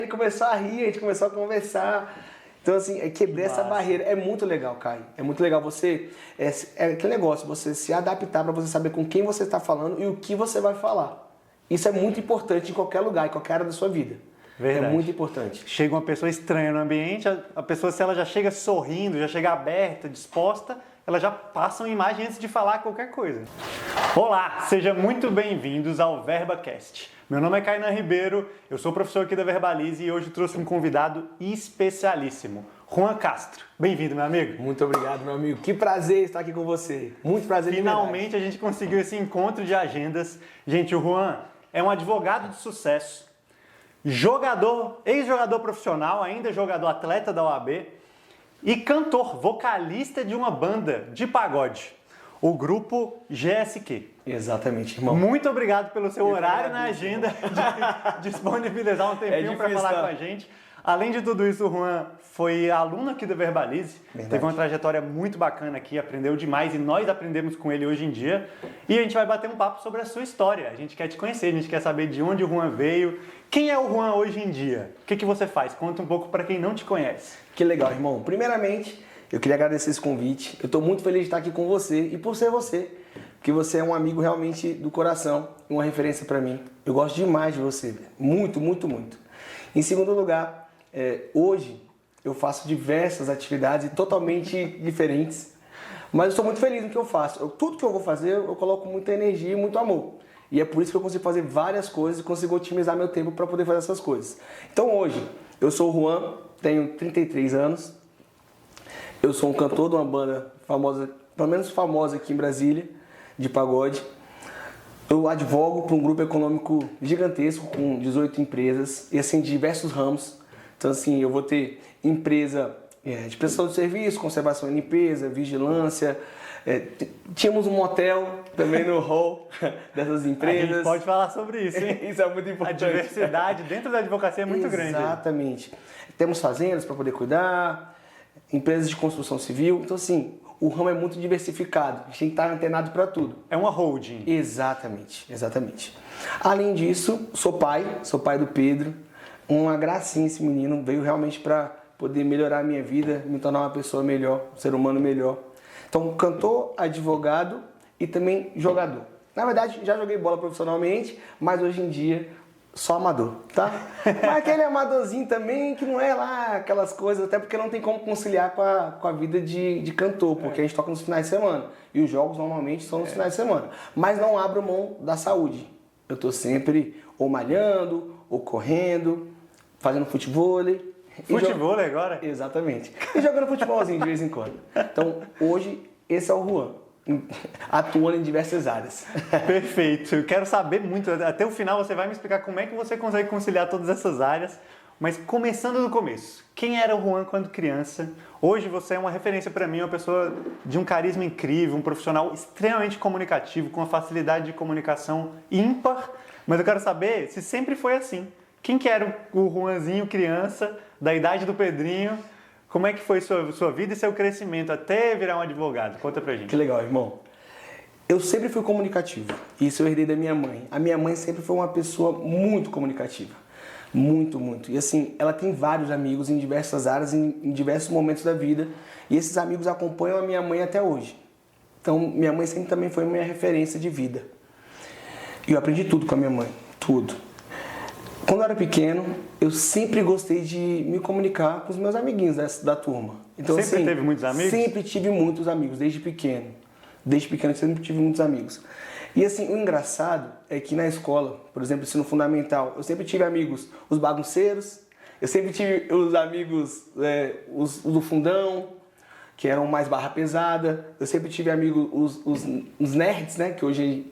gente começou a rir, a gente começou a conversar. Então, assim, quebrei essa barreira. É muito legal, Caio. É muito legal você... É aquele negócio, você se adaptar para você saber com quem você está falando e o que você vai falar. Isso é muito importante em qualquer lugar, em qualquer área da sua vida. Verdade. É muito importante. Chega uma pessoa estranha no ambiente, a pessoa, se ela já chega sorrindo, já chega aberta, disposta, ela já passa uma imagem antes de falar qualquer coisa. Olá, sejam muito bem-vindos ao VerbaCast. Meu nome é Kainan Ribeiro, eu sou professor aqui da Verbalize e hoje trouxe um convidado especialíssimo, Juan Castro. Bem-vindo, meu amigo. Muito obrigado, meu amigo. Que prazer estar aqui com você. Muito prazer. Finalmente a gente conseguiu esse encontro de agendas. Gente, o Juan é um advogado de sucesso, jogador, ex-jogador profissional, ainda jogador atleta da OAB e cantor, vocalista de uma banda de pagode, o grupo GSQ. Exatamente, irmão. Muito obrigado pelo seu horário na agenda de disponibilizar um tempinho para falar com a gente. Além de tudo isso, o Juan foi aluno aqui da Verbalize, teve uma trajetória muito bacana aqui, aprendeu demais e nós aprendemos com ele hoje em dia. E a gente vai bater um papo sobre a sua história. A gente quer te conhecer, a gente quer saber de onde o Juan veio. Quem é o Juan hoje em dia? O que você faz? Conta um pouco para quem não te conhece. Que legal, irmão. Primeiramente, eu queria agradecer esse convite. Eu estou muito feliz de estar aqui com você e por ser você. Porque você é um amigo realmente do coração, uma referência para mim. Eu gosto demais de você, muito, muito, muito. Em segundo lugar, hoje eu faço diversas atividades totalmente diferentes, mas eu estou muito feliz no que eu faço. Tudo que eu vou fazer, eu coloco muita energia e muito amor. E é por isso que eu consigo fazer várias coisas e consigo otimizar meu tempo para poder fazer essas coisas. Então hoje, eu sou o Juan, tenho 33 anos, eu sou um cantor de uma banda famosa, pelo menos famosa aqui em Brasília, de pagode. Eu advogo para um grupo econômico gigantesco com 18 empresas e assim, de diversos ramos. Então assim, eu vou ter empresa de prestação de serviço, conservação e limpeza, vigilância. Tínhamos um motel também no hall dessas empresas. A gente pode falar sobre isso, hein? Isso é muito importante. A diversidade dentro da advocacia é muito grande. Exatamente. Temos fazendas para poder cuidar, empresas de construção civil. Então assim, o ramo é muito diversificado, a gente tem que estar antenado para tudo. É uma holding. Exatamente, exatamente. Além disso, sou pai do Pedro. Uma gracinha esse menino, veio realmente para poder melhorar a minha vida, me tornar uma pessoa melhor, um ser humano melhor. Então, cantor, advogado e também jogador. Na verdade, já joguei bola profissionalmente, mas hoje em dia só amador, tá? Mas aquele amadorzinho também que não é lá aquelas coisas, até porque não tem como conciliar com a vida de cantor, porque a gente toca nos finais de semana. E os jogos normalmente são nos finais de semana. Mas não abro mão da saúde. Eu tô sempre ou malhando, ou correndo, fazendo futebol. Futebol agora? Exatamente. E jogando futebolzinho de vez em quando. Então, hoje, esse é o Juan, atuando em diversas áreas. Perfeito. Eu quero saber muito, até o final você vai me explicar como é que você consegue conciliar todas essas áreas, mas começando do começo. Quem era o Juan quando criança? Hoje você é uma referência para mim, uma pessoa de um carisma incrível, um profissional extremamente comunicativo, com uma facilidade de comunicação ímpar, mas eu quero saber se sempre foi assim. Quem que era o Juanzinho criança, da idade do Pedrinho? Como é que foi sua vida e seu crescimento até virar um advogado? Conta pra gente. Que legal, irmão. Eu sempre fui comunicativo. Isso eu herdei da minha mãe. A minha mãe sempre foi uma pessoa muito comunicativa. Muito, muito. E assim, ela tem vários amigos em diversas áreas, em diversos momentos da vida. E esses amigos acompanham a minha mãe até hoje. Então, minha mãe sempre também foi minha referência de vida. E eu aprendi tudo com a minha mãe. Tudo. Quando eu era pequeno, eu sempre gostei de me comunicar com os meus amiguinhos da turma. Então, sempre assim, teve muitos amigos? Sempre tive muitos amigos, desde pequeno. Desde pequeno eu sempre tive muitos amigos. E assim, o engraçado é que na escola, por exemplo, ensino fundamental, eu sempre tive amigos, os bagunceiros, eu sempre tive os amigos, os do fundão, que eram mais barra pesada, eu sempre tive amigos, os nerds, né, que hoje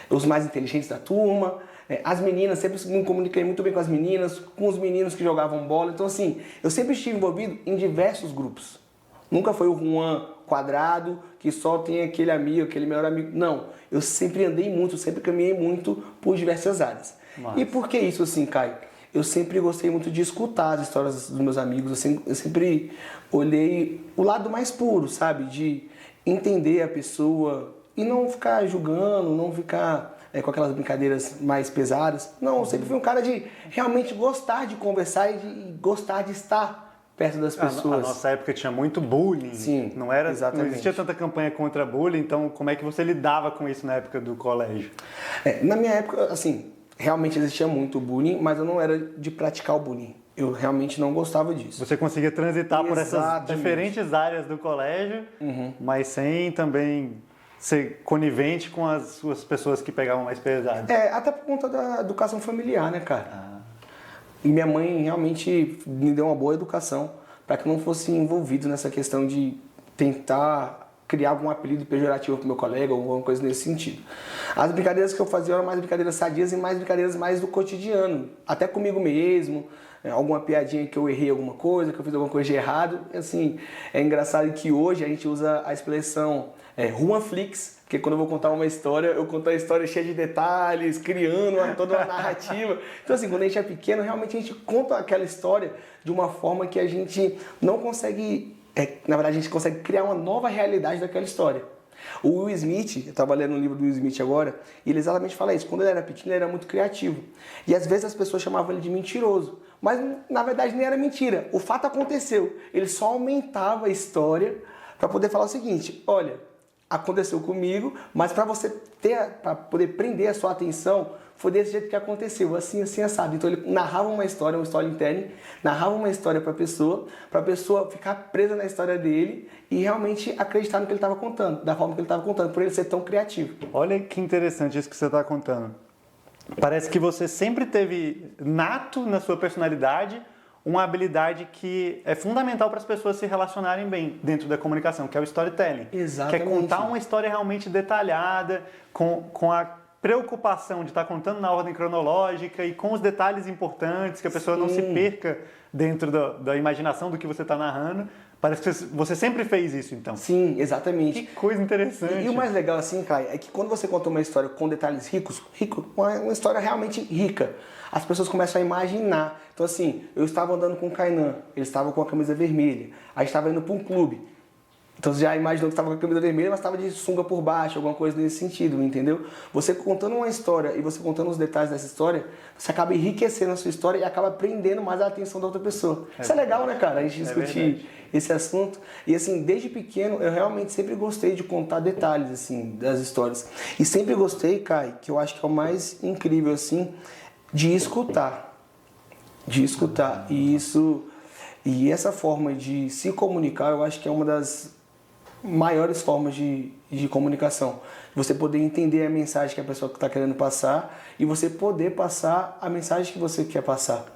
os mais inteligentes da turma. As meninas, sempre me comuniquei muito bem com as meninas, com os meninos que jogavam bola. Então, assim, eu sempre estive envolvido em diversos grupos. Nunca foi o Juan quadrado, que só tem aquele amigo, aquele melhor amigo. Não, eu sempre andei muito, sempre caminhei muito por diversas áreas. Nossa. E por que isso, assim, Caio? Eu sempre gostei muito de escutar as histórias dos meus amigos. Eu sempre olhei o lado mais puro, sabe? De entender a pessoa e não ficar julgando, não ficar com aquelas brincadeiras mais pesadas. Não, eu sempre fui um cara de realmente gostar de conversar e de gostar de estar perto das pessoas. A nossa época tinha muito bullying. Sim, não era, exatamente. Não existia tanta campanha contra bullying, então como é que você lidava com isso na época do colégio? Na minha época, assim, realmente existia muito bullying, mas eu não era de praticar o bullying. Eu realmente não gostava disso. Você conseguia transitar por essas Exatamente. diferentes áreas do colégio, mas sem também ser conivente com as suas pessoas que pegavam mais pesado. Até por conta da educação familiar, né, cara? E minha mãe realmente me deu uma boa educação para que eu não fosse envolvido nessa questão de tentar criar algum apelido pejorativo pro meu colega ou alguma coisa nesse sentido. As brincadeiras que eu fazia eram mais brincadeiras sadias e mais brincadeiras mais do cotidiano, até comigo mesmo, alguma piadinha que eu errei alguma coisa, que eu fiz alguma coisa de errado. Assim, é engraçado que hoje a gente usa a expressão Juanflix, porque quando eu vou contar uma história, eu conto a história cheia de detalhes, criando toda uma narrativa. Então assim, quando a gente é pequeno, realmente a gente conta aquela história de uma forma que a gente não consegue, na verdade a gente consegue criar uma nova realidade daquela história. O Will Smith, eu estava lendo um livro do Will Smith agora, e ele exatamente fala isso. Quando ele era pequeno, ele era muito criativo. E às vezes as pessoas chamavam ele de mentiroso. Mas na verdade nem era mentira. O fato aconteceu. Ele só aumentava a história para poder falar o seguinte: olha, aconteceu comigo, mas para você para poder prender a sua atenção, foi desse jeito que aconteceu, assim, assado. Então ele narrava uma storytelling, narrava uma história para a pessoa ficar presa na história dele e realmente acreditar no que ele estava contando, da forma que ele estava contando, por ele ser tão criativo. Olha que interessante isso que você está contando. Parece que você sempre teve nato na sua personalidade uma habilidade que é fundamental para as pessoas se relacionarem bem dentro da comunicação, que é o storytelling. Exatamente. Que é contar uma história realmente detalhada, com a preocupação de estar contando na ordem cronológica e com os detalhes importantes, que a pessoa não se perca dentro da imaginação do que você está narrando. Parece que você sempre fez isso, então. Sim, exatamente. Que coisa interessante. E o mais legal, assim, Caio, é que quando você conta uma história com detalhes ricos, uma história realmente rica, as pessoas começam a imaginar. Então, assim, eu estava andando com o Kainan, ele estava com a camisa vermelha, aí estava indo para um clube. Então você já imaginou que estava com a camisa vermelha, mas estava de sunga por baixo, alguma coisa nesse sentido, entendeu? Você contando uma história e você contando os detalhes dessa história, você acaba enriquecendo a sua história e acaba prendendo mais a atenção da outra pessoa. Isso é legal, né, cara? A gente discutir esse assunto. E assim, desde pequeno, eu realmente sempre gostei de contar detalhes, assim, das histórias. E sempre gostei, Kai, que eu acho que é o mais incrível, assim, de escutar. De escutar. E essa forma de se comunicar, eu acho que é uma das maiores formas de comunicação. Você poder entender a mensagem que a pessoa está querendo passar e você poder passar a mensagem que você quer passar.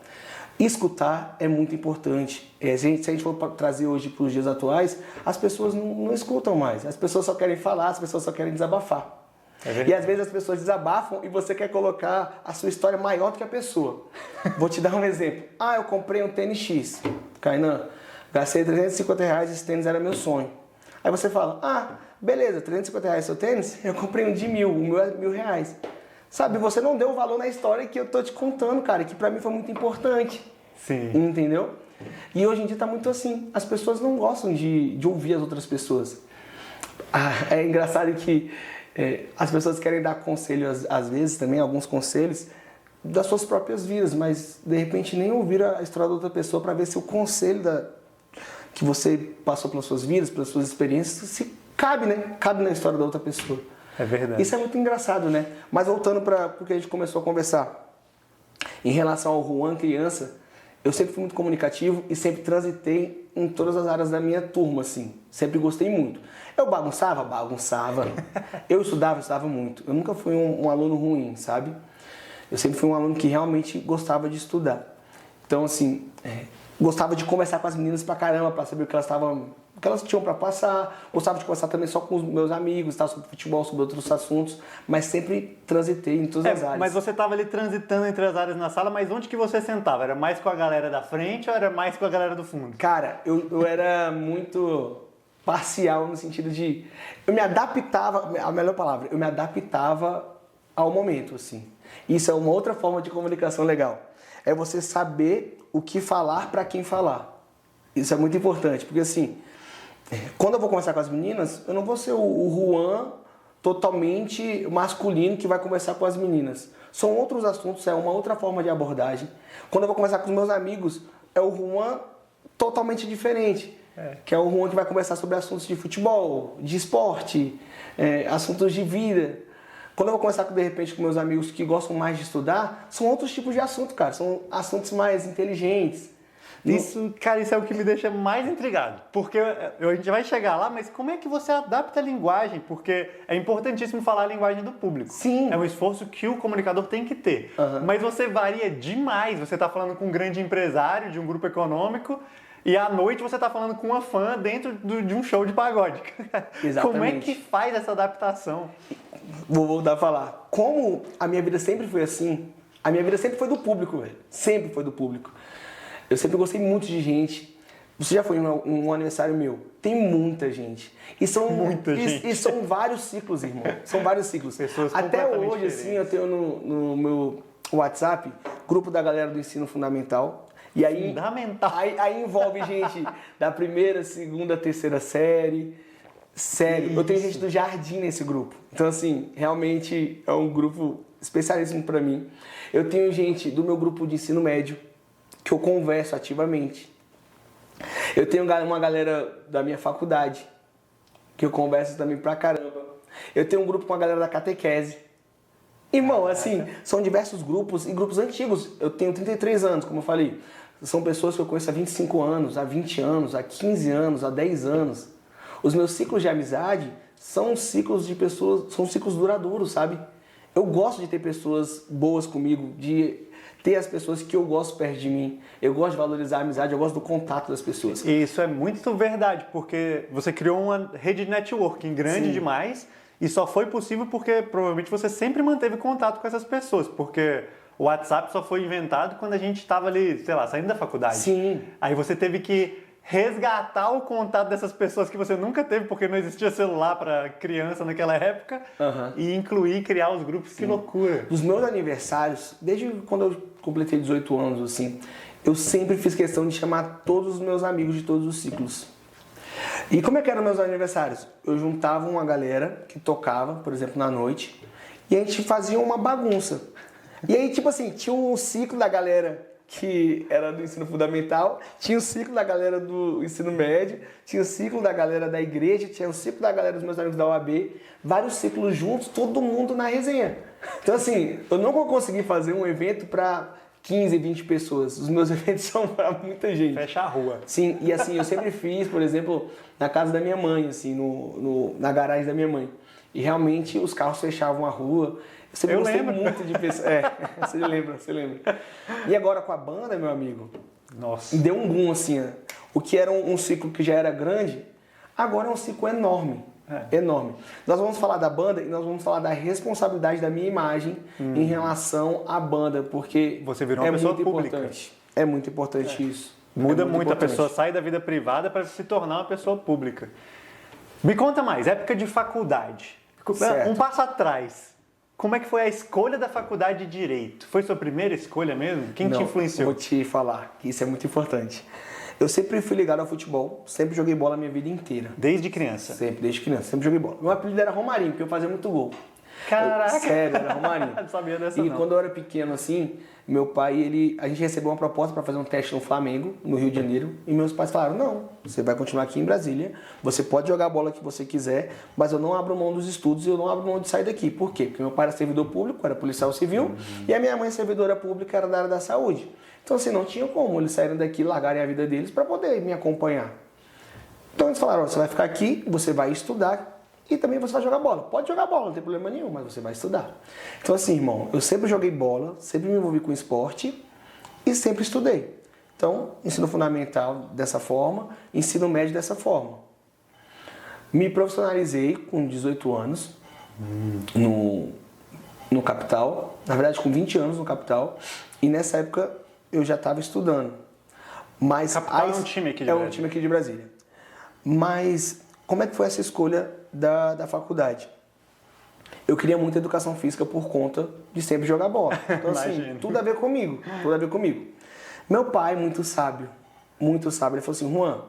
Escutar é muito importante. Se a gente for trazer hoje para os dias atuais, as pessoas não escutam mais. As pessoas só querem falar, as pessoas só querem desabafar. E às vezes as pessoas desabafam e você quer colocar a sua história maior do que a pessoa. Vou te dar um exemplo. Eu comprei um tênis X. Kainan, gastei R$350, esse tênis era meu sonho. Aí você fala, beleza, R$350 seu tênis? Eu comprei um de 1.000, o meu é R$1.000. Sabe, você não deu o valor na história que eu tô te contando, cara, que pra mim foi muito importante. Sim. Entendeu? E hoje em dia tá muito assim, as pessoas não gostam de ouvir as outras pessoas. É engraçado que as pessoas querem dar conselho, às vezes também, alguns conselhos, das suas próprias vidas, mas de repente nem ouvir a história da outra pessoa para ver se o conselho que você passou pelas suas vidas, pelas suas experiências, se cabe, né? Cabe na história da outra pessoa. É verdade. Isso é muito engraçado, né? Mas voltando para o que a gente começou a conversar, em relação ao Juan criança, eu sempre fui muito comunicativo e sempre transitei em todas as áreas da minha turma, assim. Sempre gostei muito. Eu bagunçava? Bagunçava. Eu estudava muito. Eu nunca fui um aluno ruim, sabe? Eu sempre fui um aluno que realmente gostava de estudar. Então, assim, gostava de conversar com as meninas pra caramba, pra saber o que elas tinham pra passar. Gostava de conversar também só com os meus amigos, tá? Sobre futebol, sobre outros assuntos. Mas sempre transitei em todas as áreas. Mas você tava ali transitando entre as áreas na sala, mas onde que você sentava? Era mais com a galera da frente ou era mais com a galera do fundo? Cara, eu era muito parcial no sentido de... Eu me adaptava, a melhor palavra, eu me adaptava ao momento, assim. Isso é uma outra forma de comunicação legal. É você saber o que falar para quem falar. Isso é muito importante, porque assim, quando eu vou conversar com as meninas, eu não vou ser o Juan totalmente masculino que vai conversar com as meninas. São outros assuntos, é uma outra forma de abordagem. Quando eu vou conversar com os meus amigos, é o Juan totalmente diferente. Que é o Juan que vai conversar sobre assuntos de futebol, de esporte, assuntos de vida. Quando eu vou conversar, de repente, com meus amigos que gostam mais de estudar, são outros tipos de assuntos, cara. São assuntos mais inteligentes. Isso, cara, isso é o que me deixa mais intrigado. Porque a gente vai chegar lá, mas como é que você adapta a linguagem? Porque é importantíssimo falar a linguagem do público. Sim. É um esforço que o comunicador tem que ter. Mas você varia demais. Você está falando com um grande empresário de um grupo econômico e à noite você está falando com uma fã dentro de um show de pagode. Exatamente. Como é que faz essa adaptação? Vou voltar a falar. Como a minha vida sempre foi assim, a minha vida sempre foi do público, velho. Sempre foi do público. Eu sempre gostei muito de gente. Você já foi em um aniversário meu? Tem muita gente. E são, muita gente. E são vários ciclos, irmão. São vários ciclos. Pessoas até completamente hoje, assim, eu tenho no meu WhatsApp, grupo da galera do ensino fundamental. E aí, Fundamental. Aí envolve gente da primeira, segunda, terceira série. Sério, eu tenho gente do jardim nesse grupo. Então, assim, realmente é um grupo especialíssimo pra mim. Eu tenho gente do meu grupo de ensino médio, que eu converso ativamente. Eu tenho uma galera da minha faculdade, que eu converso também pra caramba. Eu tenho um grupo com a galera da catequese. Irmão, assim, são diversos grupos e grupos antigos. Eu tenho 33 anos, como eu falei. São pessoas que eu conheço há 25 anos, há 20 anos, há 15 anos, há 10 anos. Os meus ciclos de amizade são ciclos de pessoas, são ciclos duradouros, sabe? Eu gosto de ter pessoas boas comigo, de ter as pessoas que eu gosto perto de mim. Eu gosto de valorizar a amizade, eu gosto do contato das pessoas. E isso é muito verdade, porque você criou uma rede de networking grande demais e só foi possível porque provavelmente você sempre manteve contato com essas pessoas, porque o WhatsApp só foi inventado quando a gente estava ali, sei lá, saindo da faculdade. Sim. Aí você teve que resgatar o contato dessas pessoas que você nunca teve, porque não existia celular para criança naquela época, e incluir, criar os grupos. Que loucura. Dos meus aniversários, desde quando eu completei 18 anos, assim, eu sempre fiz questão de chamar todos os meus amigos de todos os ciclos. E como é que eram meus aniversários? Eu juntava uma galera que tocava, por exemplo, na noite, e a gente fazia uma bagunça. E aí, tipo assim, tinha um ciclo da galera que era do ensino fundamental, tinha o ciclo da galera do ensino médio, tinha o ciclo da galera da igreja, tinha o ciclo da galera dos meus amigos da OAB, vários ciclos juntos, todo mundo na resenha. Então, assim, eu não vou conseguir fazer um evento para 15, 20 pessoas. Os meus eventos são para muita gente. Fecha a rua. Sim, e assim, eu sempre fiz, por exemplo, na casa da minha mãe, assim, na garagem da minha mãe. E realmente os carros fechavam a rua. Eu sempre gostei muito de pessoas. Você lembra. E agora com a banda, meu amigo, nossa, deu um boom, assim. O que era um ciclo que já era grande, agora é um ciclo enorme. Enorme. Nós vamos falar da banda e nós vamos falar da responsabilidade da minha imagem em relação à banda, porque você virou uma pessoa pública. Importante. É muito importante isso. Muda muito, a pessoa sai da vida privada para se tornar uma pessoa pública. Me conta mais, época de faculdade. Certo. Um passo atrás. Como é que foi a escolha da faculdade de Direito? Foi sua primeira escolha mesmo? Quem te influenciou? Vou te falar que isso é muito importante. Eu sempre fui ligado ao futebol, sempre joguei bola a minha vida inteira. Desde criança? Sempre, desde criança, sempre joguei bola. Meu apelido era Romarinho, porque eu fazia muito gol. Caraca! Sério, era Romarinho. Não sabia dessa E não. quando eu era pequeno assim, meu pai, a gente recebeu uma proposta para fazer um teste no Flamengo, no Rio de Janeiro, e meus pais falaram, não, você vai continuar aqui em Brasília, você pode jogar a bola que você quiser, mas eu não abro mão dos estudos e eu não abro mão de sair daqui. Por quê? Porque meu pai era servidor público, era policial civil, e a minha mãe, servidora pública, era da área da saúde. Então assim, não tinha como eles saírem daqui e largarem a vida deles para poder me acompanhar. Então eles falaram, você vai ficar aqui, você vai estudar, e também você vai jogar bola. Pode jogar bola, não tem problema nenhum, mas você vai estudar. Então assim, irmão, eu sempre joguei bola, sempre me envolvi com esporte e sempre estudei. Então, ensino fundamental dessa forma, ensino médio dessa forma. Me profissionalizei com 18 anos no Capital, na verdade com 20 anos no Capital, e nessa época eu já estava estudando. Mas Capital é um time aqui de Brasília. É um time aqui de Brasília. Mas como é que foi essa escolha da faculdade? Eu queria muito educação física por conta de sempre jogar bola. Então, assim, tudo a ver comigo. Meu pai, muito sábio, ele falou assim, Juan,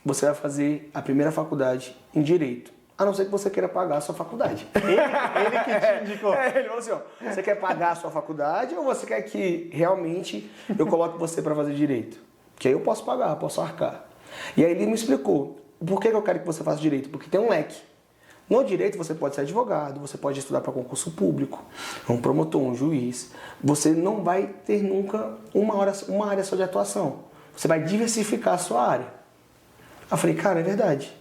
você vai fazer a primeira faculdade em Direito. a não ser que você queira pagar a sua faculdade. Ele que te indicou. Ele falou assim, ó, você quer pagar a sua faculdade ou você quer que realmente eu coloque você para fazer direito? Que aí eu posso pagar, posso arcar. E aí ele me explicou, por que eu quero que você faça direito? Porque tem um leque. No direito você pode ser advogado, você pode estudar para concurso público, um promotor, um juiz. Você não vai ter nunca uma área só de atuação. Você vai diversificar a sua área. Eu falei, cara, é verdade.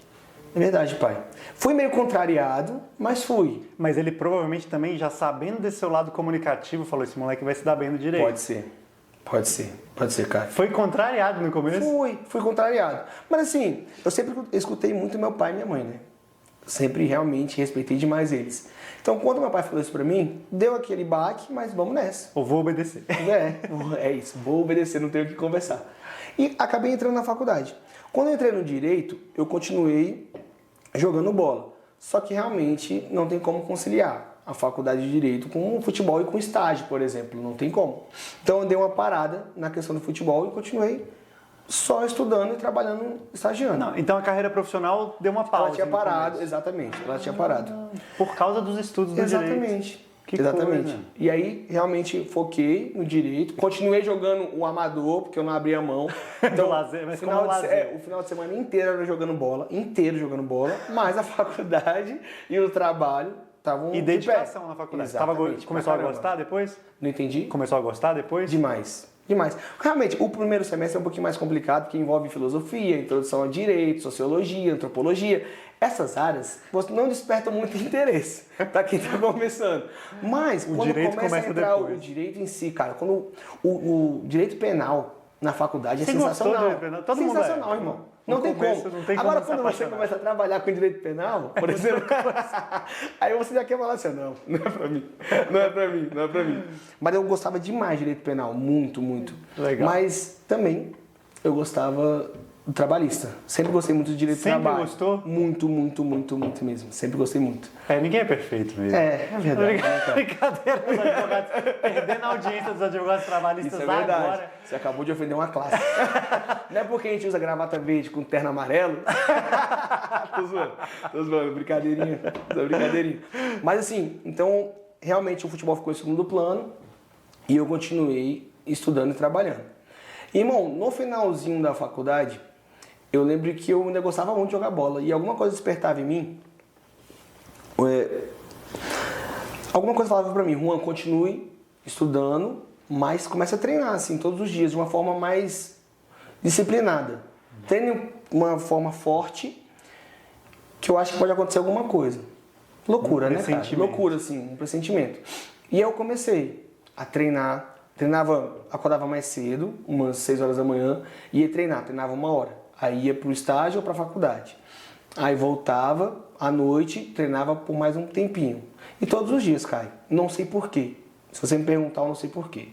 É verdade, pai. Fui meio contrariado, mas fui. Mas ele provavelmente também, já sabendo desse seu lado comunicativo, falou, esse moleque vai se dar bem no direito. Pode ser, cara. Foi contrariado no começo? Fui contrariado. Mas assim, eu sempre escutei muito meu pai e minha mãe, né? Sempre realmente respeitei demais eles. Então, quando meu pai falou isso pra mim, deu aquele baque, mas vamos nessa. Eu vou obedecer. É isso, vou obedecer, não tenho o que conversar. E acabei entrando na faculdade. Quando eu entrei no direito, eu continuei jogando bola. Só que realmente não tem como conciliar a faculdade de direito com o futebol e com estágio, por exemplo. Não tem como. Então eu dei uma parada na questão do futebol e continuei só estudando e trabalhando, estagiando. Não, então a carreira profissional deu uma pausa. Ela tinha parado, exatamente. Ela tinha parado. Por causa dos estudos do direito. Exatamente. Que Exatamente. coisa. E aí, realmente, foquei no direito. Continuei jogando o amador, porque eu não abria a mão. Do lazer, mas como lazer. O final de semana inteiro era jogando bola. Mas a faculdade e o trabalho estavam E dedicação na faculdade. Exatamente. Começou a gostar depois? Não entendi? Começou a gostar depois? Demais. Realmente, o primeiro semestre é um pouquinho mais complicado, porque envolve filosofia, introdução a direito, sociologia, antropologia. Essas áreas não despertam muito interesse para quem está começando. Mas quando começa a entrar o direito em si, cara, quando o direito penal na faculdade é sensacional. Direito penal? Todo sensacional, mundo irmão. Não tem como. Agora, quando você começa a trabalhar com direito penal, por exemplo, aí você já quer falar assim, não é pra mim, não é pra mim. Mas eu gostava demais de direito penal, muito. Legal. Mas também eu gostava do trabalhista. Sempre gostei muito de direito do trabalho. Sempre gostou? Muito mesmo. Sempre gostei muito. Ninguém é perfeito mesmo. É verdade. Brincadeira dos advogados. Perdendo a audiência dos advogados trabalhistas Isso é verdade. agora. Você acabou de ofender uma classe. Não é porque a gente usa gravata verde com terno amarelo. Tô zoando. Brincadeirinha. Mas assim, então, realmente o futebol ficou em segundo plano e eu continuei estudando e trabalhando. Irmão, no finalzinho da faculdade, eu lembro que eu ainda gostava muito de jogar bola e alguma coisa despertava em mim. Alguma coisa falava pra mim, Juan, continue estudando, mas comece a treinar assim todos os dias de uma forma mais disciplinada. Treine uma forma forte que eu acho que pode acontecer alguma coisa. Loucura, né, cara? Loucura, assim, um pressentimento. E aí eu comecei a treinar. Acordava mais cedo, umas 6 horas da manhã, ia treinar, treinava 1 hora. Aí ia pro estágio ou pra faculdade. Aí voltava à noite, treinava por mais um tempinho. E todos os dias, Caio. Não sei porquê. Se você me perguntar, eu não sei porquê.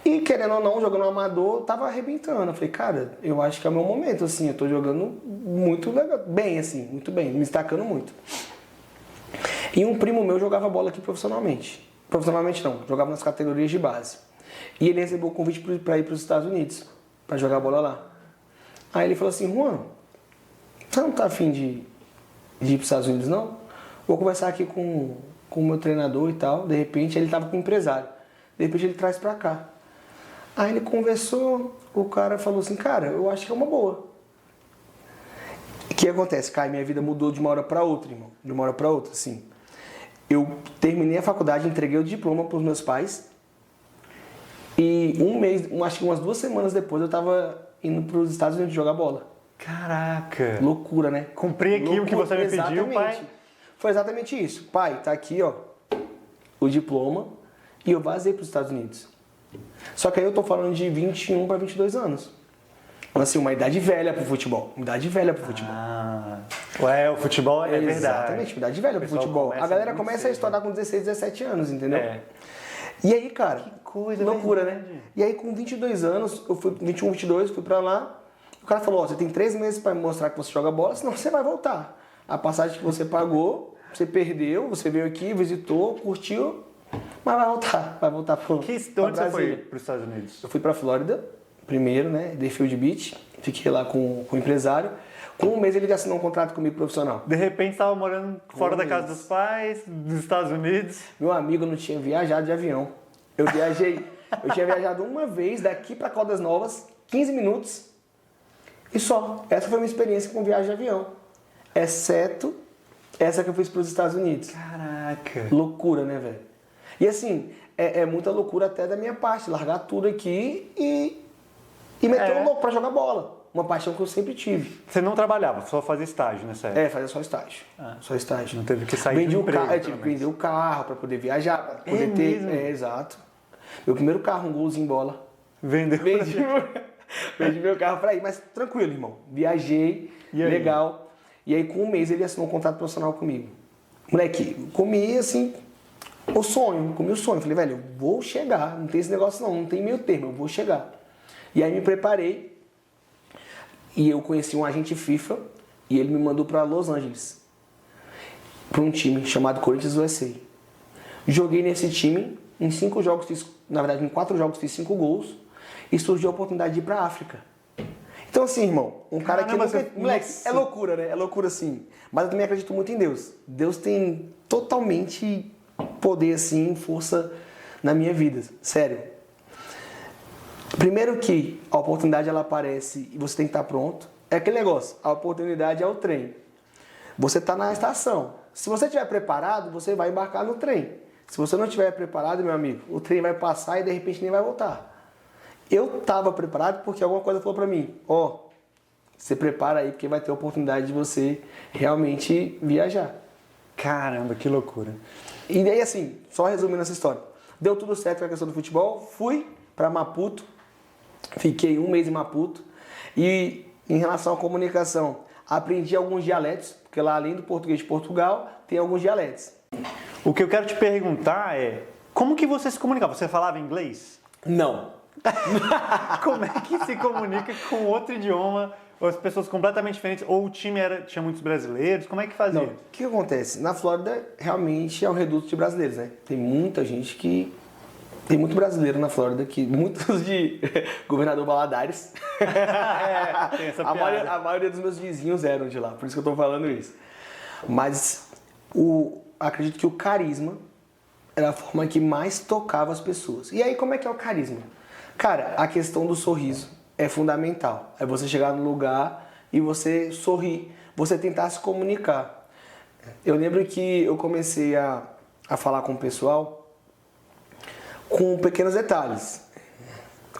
E querendo ou não, jogando amador, tava arrebentando. Eu falei, cara, eu acho que é o meu momento, assim. Eu tô jogando muito legal, bem, assim, muito bem, me destacando muito. E um primo meu jogava bola aqui profissionalmente. Profissionalmente não, jogava nas categorias de base. E ele recebeu o convite para ir para os Estados Unidos, para jogar bola lá. Aí ele falou assim, Juan, você não tá afim de ir para os Estados Unidos, não? Vou conversar aqui com o meu treinador e tal. De repente, ele estava com um empresário. De repente, ele traz para cá. Aí ele conversou, o cara falou assim, cara, eu acho que é uma boa. O que acontece, Caio? Minha vida mudou de uma hora para outra, irmão. De uma hora para outra, assim. Eu terminei a faculdade, entreguei o diploma para os meus pais. E um mês, acho que umas 2 semanas depois, eu tava indo para os Estados Unidos jogar bola. Caraca! Loucura, né? Cumpri aqui o que você me pediu, pai. Foi exatamente isso. Pai, tá aqui, ó, o diploma e eu vazei para os Estados Unidos. Só que aí eu tô falando de 21 para 22 anos. Assim, uma idade velha pro futebol. O futebol é verdade. Exatamente, uma idade velha pro futebol. A galera começa a estudar com 16, 17 anos, entendeu? E aí, cara, que coisa, loucura, né? E aí, com 22 anos, eu fui, 21, 22, fui pra lá. O cara falou, ó, você tem 3 meses pra mostrar que você joga bola, senão você vai voltar. A passagem que você pagou, você perdeu, você veio aqui, visitou, curtiu, mas vai voltar pro Onde você foi pros Estados Unidos? Eu fui pra Flórida, primeiro, né, Deerfield Beach, Fiquei lá com o empresário. Com um mês ele já assinou um contrato comigo profissional. De repente estava morando fora da casa dos pais, dos Estados Unidos. Meu amigo não tinha viajado de avião. Eu tinha viajado uma vez daqui para Caldas Novas, 15 minutos. E só. Essa foi a minha experiência com viagem de avião. Exceto essa que eu fiz para os Estados Unidos. Caraca. Loucura, né, velho? E assim, é muita loucura até da minha parte, largar tudo aqui e meter um louco para jogar bola. Uma paixão que eu sempre tive. Você não trabalhava, só fazia estágio nessa época? Fazia só estágio. Só estágio. Não teve que sair Vendi do o emprego, carro, tive que vender o carro para poder viajar, para poder ter. mesmo? Exato. Meu primeiro carro, um golzinho bola. Vendeu. Vendi meu carro para ir, mas tranquilo, irmão. Viajei, legal. E aí, com um mês, ele assinou um contrato profissional comigo. Moleque, comi assim, comi o sonho. Falei, velho, eu vou chegar, não tem esse negócio não tem meio termo, eu vou chegar. E aí me preparei. E eu conheci um agente FIFA e ele me mandou para Los Angeles, para um time chamado Corinthians USA. Joguei nesse time, em 5 jogos, em 4 jogos fiz 5 gols e surgiu a oportunidade de ir para a África. Então assim, irmão, um cara que nunca... Moleque, é loucura, né? É loucura sim. Mas eu também acredito muito em Deus. Deus tem totalmente poder assim, força na minha vida. Sério. Primeiro que a oportunidade ela aparece e você tem que estar pronto. É aquele negócio, a oportunidade é o trem. Você está na estação. Se você estiver preparado, você vai embarcar no trem. Se você não estiver preparado, meu amigo, o trem vai passar e de repente nem vai voltar. Eu estava preparado porque alguma coisa falou para mim, você prepara aí porque vai ter a oportunidade de você realmente viajar. Caramba, que loucura. E daí assim, só resumindo essa história. Deu tudo certo com a questão do futebol, fui para Maputo, fiquei um mês em Maputo e em relação à comunicação, aprendi alguns dialetos, porque lá além do português de Portugal, tem alguns dialetos. O que eu quero te perguntar é, como que você se comunicava? Você falava inglês? Não. Como é que se comunica com outro idioma, ou as pessoas completamente diferentes, ou o time tinha muitos brasileiros, como é que fazia? Não. O que acontece? Na Flórida, realmente é um reduto de brasileiros, né? Tem muita gente que... Tem muito brasileiro na Flórida, muitos de Governador Valadares. Tem essa piada. A maioria dos meus vizinhos eram de lá, por isso que eu tô falando isso. Mas acredito que o carisma era a forma que mais tocava as pessoas. E aí, como é que é o carisma? Cara, a questão do sorriso é fundamental. É você chegar no lugar e você sorrir, você tentar se comunicar. Eu lembro que eu comecei a falar com o pessoal com pequenos detalhes.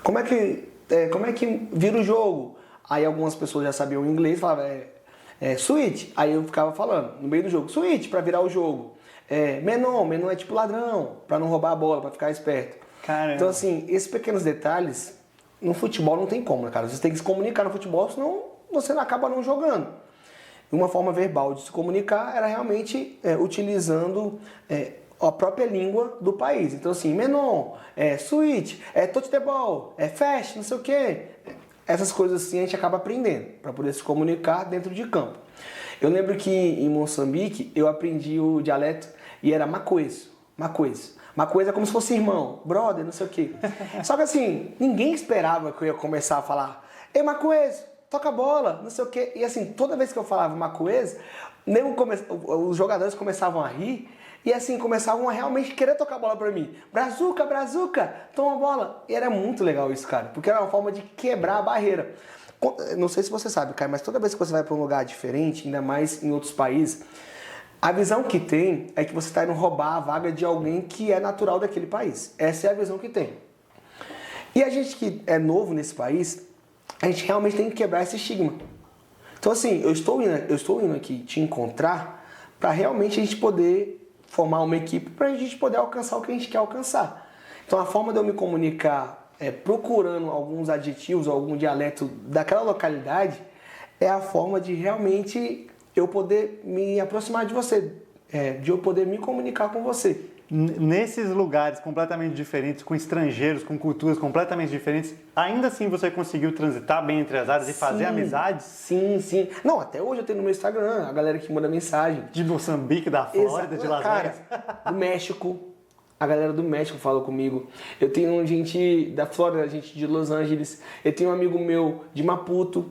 Como é que vira o jogo? Aí algumas pessoas já sabiam inglês, falavam switch. Aí eu ficava falando no meio do jogo, switch para virar o jogo. Menon é tipo ladrão, para não roubar a bola, para ficar esperto. Caramba. Então assim, esses pequenos detalhes no futebol não tem como, né, cara? Você tem que se comunicar no futebol, senão você acaba não jogando. Uma forma verbal de se comunicar era realmente utilizando a própria língua do país. Então assim, menon, switch, touch the ball, fast, não sei o quê. Essas coisas assim a gente acaba aprendendo para poder se comunicar dentro de campo. Eu lembro que em Moçambique eu aprendi o dialeto e era macoeso. Macoeso é como se fosse irmão, brother, não sei o quê. Só que assim, ninguém esperava que eu ia começar a falar, ei macoeso, toca a bola, não sei o quê. E assim, toda vez que eu falava macoeso, os jogadores começavam a rir e assim, começavam a realmente querer tocar a bola pra mim. Brazuca, toma a bola. E era muito legal isso, cara, porque era uma forma de quebrar a barreira. Não sei se você sabe, Caio, mas toda vez que você vai pra um lugar diferente, ainda mais em outros países, a visão que tem é que você está indo roubar a vaga de alguém que é natural daquele país. Essa é a visão que tem. E a gente que é novo nesse país, a gente realmente tem que quebrar esse estigma. Então assim, eu estou indo aqui te encontrar para realmente a gente poder formar uma equipe para a gente poder alcançar o que a gente quer alcançar. Então a forma de eu me comunicar procurando alguns adjetivos, algum dialeto daquela localidade, é a forma de realmente eu poder me aproximar de você, de eu poder me comunicar com você. Nesses lugares completamente diferentes, com estrangeiros, com culturas completamente diferentes, ainda assim você conseguiu transitar bem entre as áreas e fazer amizades? Sim. Não, até hoje eu tenho no meu Instagram a galera que manda mensagem. De Moçambique, da Flórida, de Las Vegas. Do México, A galera do México falou comigo. Eu tenho gente da Flórida, gente de Los Angeles. Eu tenho um amigo meu de Maputo.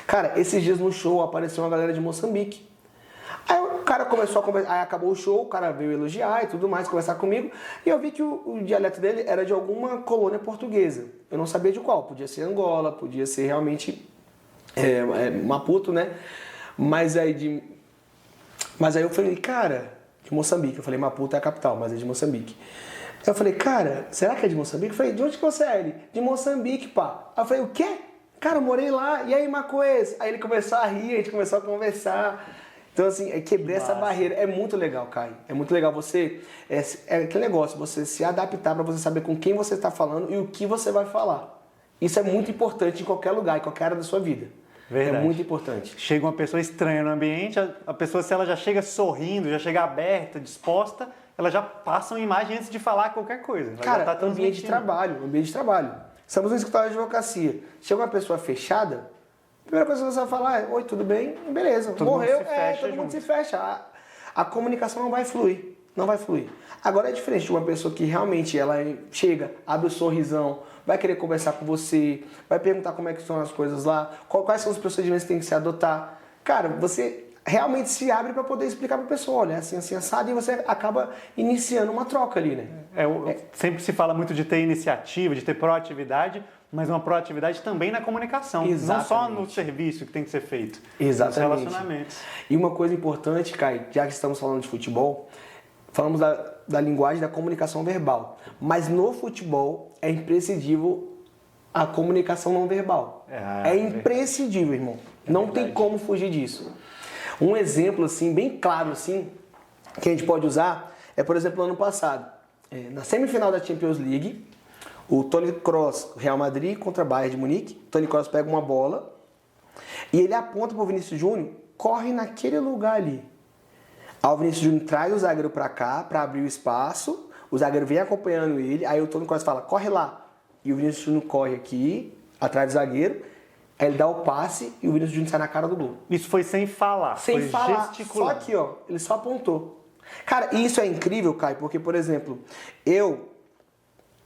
Cara, esses dias no show apareceu uma galera de Moçambique. Aí o cara começou a conversar, aí acabou o show, o cara veio elogiar e tudo mais, conversar comigo. E eu vi que o dialeto dele era de alguma colônia portuguesa. Eu não sabia de qual. Podia ser Angola, podia ser realmente Maputo, né? Mas aí eu falei, cara... de Moçambique. Eu falei, Maputo é a capital, mas é de Moçambique. Eu falei, cara, será que é de Moçambique? Eu falei, de onde que você é? Ele? De Moçambique, pá. Aí eu falei, o quê? Cara, eu morei lá. E aí, Macoês? Aí ele começou a rir, a gente começou a conversar. Então, assim, quebrei essa barreira. É muito legal, Caio. É muito legal você... É aquele negócio, você se adaptar para você saber com quem você está falando e o que você vai falar. Isso é muito importante em qualquer lugar, em qualquer área da sua vida. Verdade. É muito importante. Chega uma pessoa estranha no ambiente, a pessoa, se ela já chega sorrindo, já chega aberta, disposta, ela já passa uma imagem antes de falar qualquer coisa. Ela cara, já tá ambiente de trabalho. Estamos no escritório de advocacia. Chega uma pessoa fechada, a primeira coisa que você vai falar é, oi, tudo bem? Beleza. Todo Morreu, mundo se fecha todo mundo se fecha. A comunicação não vai fluir. Não vai fluir. Agora é diferente de uma pessoa que realmente ela chega, abre o sorrisão, vai querer conversar com você, vai perguntar como é que são as coisas lá, quais são os procedimentos que tem que se adotar. Cara, você realmente se abre para poder explicar para a pessoa, olha, assim, assado, e você acaba iniciando uma troca ali, né? Sempre se fala muito de ter iniciativa, de ter proatividade, mas uma proatividade também na comunicação. Exatamente. Não só no serviço que tem que ser feito. Exatamente. Nos relacionamentos. E uma coisa importante, Kai, já que estamos falando de futebol, falamos da linguagem da comunicação verbal. Mas no futebol é imprescindível a comunicação não verbal. É imprescindível, irmão. Não tem como fugir disso. Um exemplo, assim, bem claro, assim, que a gente pode usar é, por exemplo, no ano passado. Na semifinal da Champions League, o Toni Kroos, Real Madrid contra Bayern de Munique. O Toni Kroos pega uma bola e ele aponta para o Vinícius Júnior, corre naquele lugar ali. Aí o Vinícius Júnior traz o zagueiro para cá, para abrir o espaço, o zagueiro vem acompanhando ele, aí o Toni Kroos fala, corre lá. E o Vinícius Júnior corre aqui, atrás do zagueiro, aí ele dá o passe e o Vinícius Júnior sai na cara do gol. Isso foi sem falar, sem foi falar, gesticulando. só aqui, ó, ele só apontou. Cara, e isso é incrível, Caio, porque, por exemplo, eu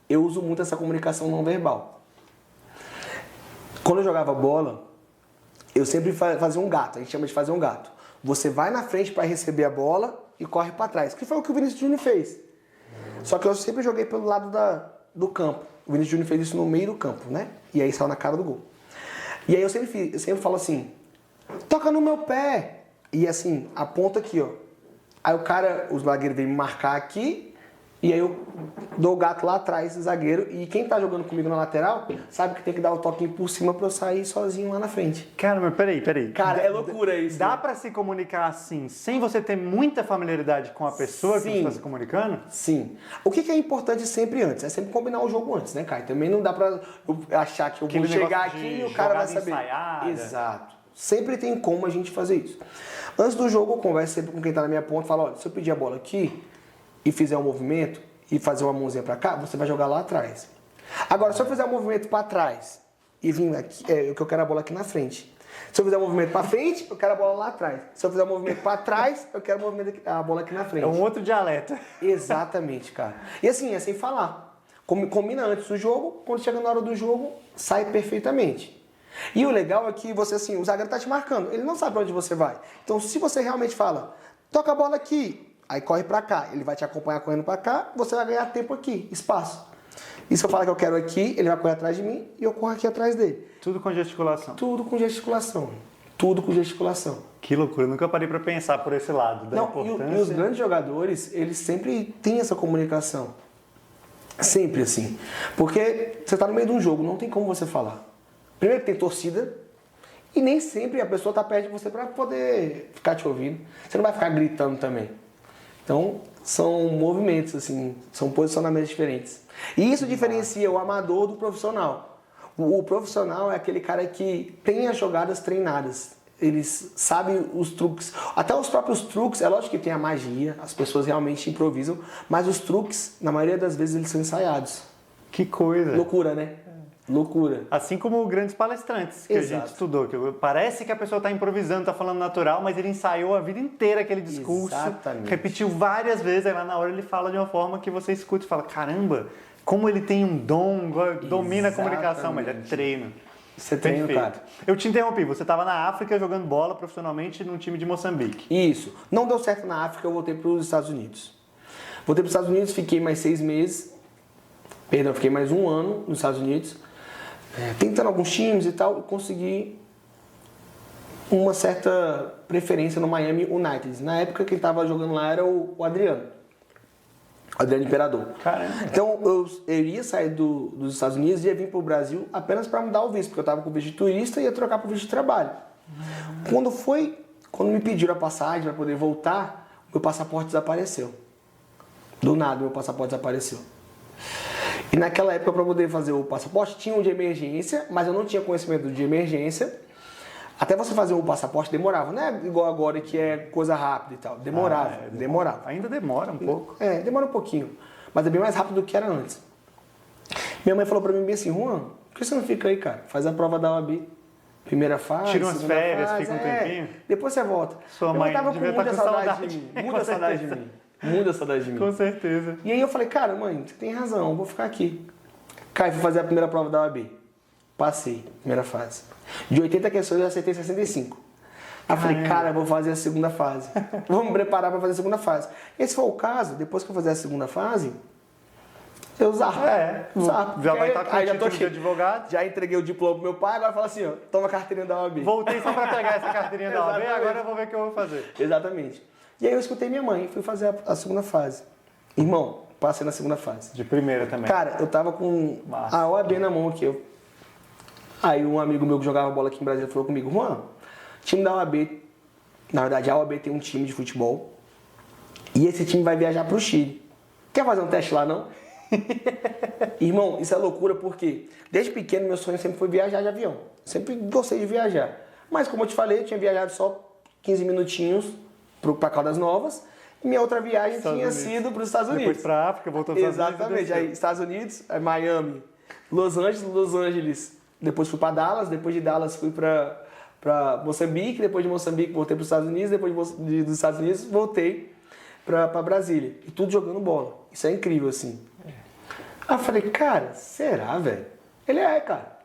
uso muito essa comunicação não verbal. Quando eu jogava bola, eu sempre fazia um gato, a gente chama de fazer um gato. Você vai na frente para receber a bola e corre para trás, que foi o que o Vinícius Júnior fez. Só que eu sempre joguei pelo lado do campo. O Vinícius Júnior fez isso no meio do campo, né? E aí saiu na cara do gol. E aí eu sempre falo assim, toca no meu pé. E assim, aponta aqui, ó. Aí o zagueiro vem me marcar aqui, e aí eu dou o gato lá atrás do zagueiro, e quem tá jogando comigo na lateral sabe que tem que dar o toquinho por cima pra eu sair sozinho lá na frente. Cara, mas peraí. Cara, é loucura isso. Dá né? pra se comunicar assim, sem você ter muita familiaridade com a pessoa que você está se comunicando? Sim. O que é importante sempre antes? É sempre combinar o jogo antes, né, Caio? Também não dá pra eu achar que eu vou chegar aqui e o cara vai saber. Ensaiada. Exato. Sempre tem como a gente fazer isso. Antes do jogo, eu converso sempre com quem tá na minha ponta e falo, olha, se eu pedir a bola aqui e fizer um movimento e fazer uma mãozinha pra cá, você vai jogar lá atrás. Agora, se eu fizer um movimento pra trás e vir aqui, eu quero a bola aqui na frente. Se eu fizer um movimento pra frente, eu quero a bola lá atrás. Se eu fizer um movimento pra trás, eu quero a bola aqui na frente. É um outro dialeto. Exatamente, cara. E assim, é sem falar. Combina antes do jogo, quando chega na hora do jogo, sai perfeitamente. E o legal é que você, assim, o zagueiro tá te marcando, ele não sabe pra onde você vai. Então, se você realmente fala, toca a bola aqui, aí corre pra cá, ele vai te acompanhar correndo pra cá, você vai ganhar tempo aqui, espaço. E se eu falar que eu quero aqui, ele vai correr atrás de mim e eu corro aqui atrás dele. Tudo com gesticulação. Tudo com gesticulação. Tudo com gesticulação. Que loucura, eu nunca parei pra pensar por esse lado da importância. E os grandes jogadores, eles sempre têm essa comunicação. Sempre assim. Porque você tá no meio de um jogo, não tem como você falar. Primeiro que tem torcida, e nem sempre a pessoa tá perto de você para poder ficar te ouvindo. Você não vai ficar gritando também. Então, são movimentos, assim, são posicionamentos diferentes. E isso diferencia o amador do profissional. O profissional é aquele cara que tem as jogadas treinadas. Eles sabem os truques. Até os próprios truques, é lógico que tem a magia, as pessoas realmente improvisam, mas os truques, na maioria das vezes, eles são ensaiados. Que coisa. Loucura, né? Loucura. Assim como grandes palestrantes que a Exato. gente estudou. Parece que a pessoa está improvisando, está falando natural, mas ele ensaiou a vida inteira aquele discurso, Exatamente. repetiu várias vezes, aí lá na hora ele fala de uma forma que você escuta e fala, caramba, como ele tem um dom, domina a comunicação, mas é Exatamente. treino. Você treina, cara. Eu te interrompi, você estava na África jogando bola profissionalmente num time de Moçambique. Isso. Não deu certo na África, eu voltei para os Estados Unidos. Voltei para os Estados Unidos, fiquei mais 6 meses. Perdão, fiquei mais 1 ano nos Estados Unidos. Tentando alguns times e tal, e consegui uma certa preferência no Miami United. Na época quem estava jogando lá era o Adriano. Adriano Imperador. Caramba. Então eu ia sair dos Estados Unidos e ia vir para o Brasil apenas para mudar o visto, porque eu estava com visto de turista e ia trocar para o visto de trabalho. Quando me pediram a passagem para poder voltar, meu passaporte desapareceu. Do nada, meu passaporte desapareceu. E naquela época, para poder fazer o passaporte, tinha um de emergência, mas eu não tinha conhecimento de emergência. Até você fazer o passaporte demorava, não é igual agora que é coisa rápida e tal. Demorava. Ainda demora um pouco. Demora um pouquinho. Mas é bem mais rápido do que era antes. Minha mãe falou pra mim bem assim, Juan, por que você não fica aí, cara? Faz a prova da OAB. Primeira fase, Tira umas segunda férias, fase, fica um tempinho. Depois você volta. Sua mãe tava com devia muita estar com saudade de mim. Muita saudade de mim. Muita saudade de mim. Com certeza. E aí eu falei, cara, mãe, você tem razão, eu vou ficar aqui. Cara, fui fazer a primeira prova da OAB. Passei, primeira fase. De 80 questões eu acertei 65. Aí eu falei, cara, eu vou fazer a segunda fase. Vamos me preparar para fazer a segunda fase. Esse foi o caso, depois que eu fazer a segunda fase, eu zarpo. Já vai estar com o título de advogado. Já entreguei o diploma pro meu pai, agora fala assim, ó, toma a carteirinha da OAB. Voltei só para pegar essa carteirinha da OAB, Exatamente. agora eu vou ver o que eu vou fazer. Exatamente. E aí eu escutei minha mãe, fui fazer a segunda fase. Irmão, passei na segunda fase. De primeira também. Cara, eu tava com Massa. a OAB na mão aqui. Aí um amigo meu que jogava bola aqui em Brasília falou comigo, Juan, time da OAB, na verdade a OAB tem um time de futebol e esse time vai viajar pro Chile. Quer fazer um teste lá, não? Irmão, isso é loucura porque desde pequeno meu sonho sempre foi viajar de avião. Sempre gostei de viajar. Mas como eu te falei, eu tinha viajado só 15 minutinhos para Caldas Novas. E minha outra viagem tinha sido para os Estados Unidos. Depois para a África, voltou para os Estados Unidos. Exatamente. Aí Estados Unidos, aí Miami, Los Angeles. Depois fui para Dallas, depois de Dallas fui para Moçambique, depois de Moçambique voltei para os Estados Unidos, depois dos Estados Unidos voltei para Brasília. E tudo jogando bola. Isso é incrível, assim. Aí eu falei, cara, será, velho? Ele cara.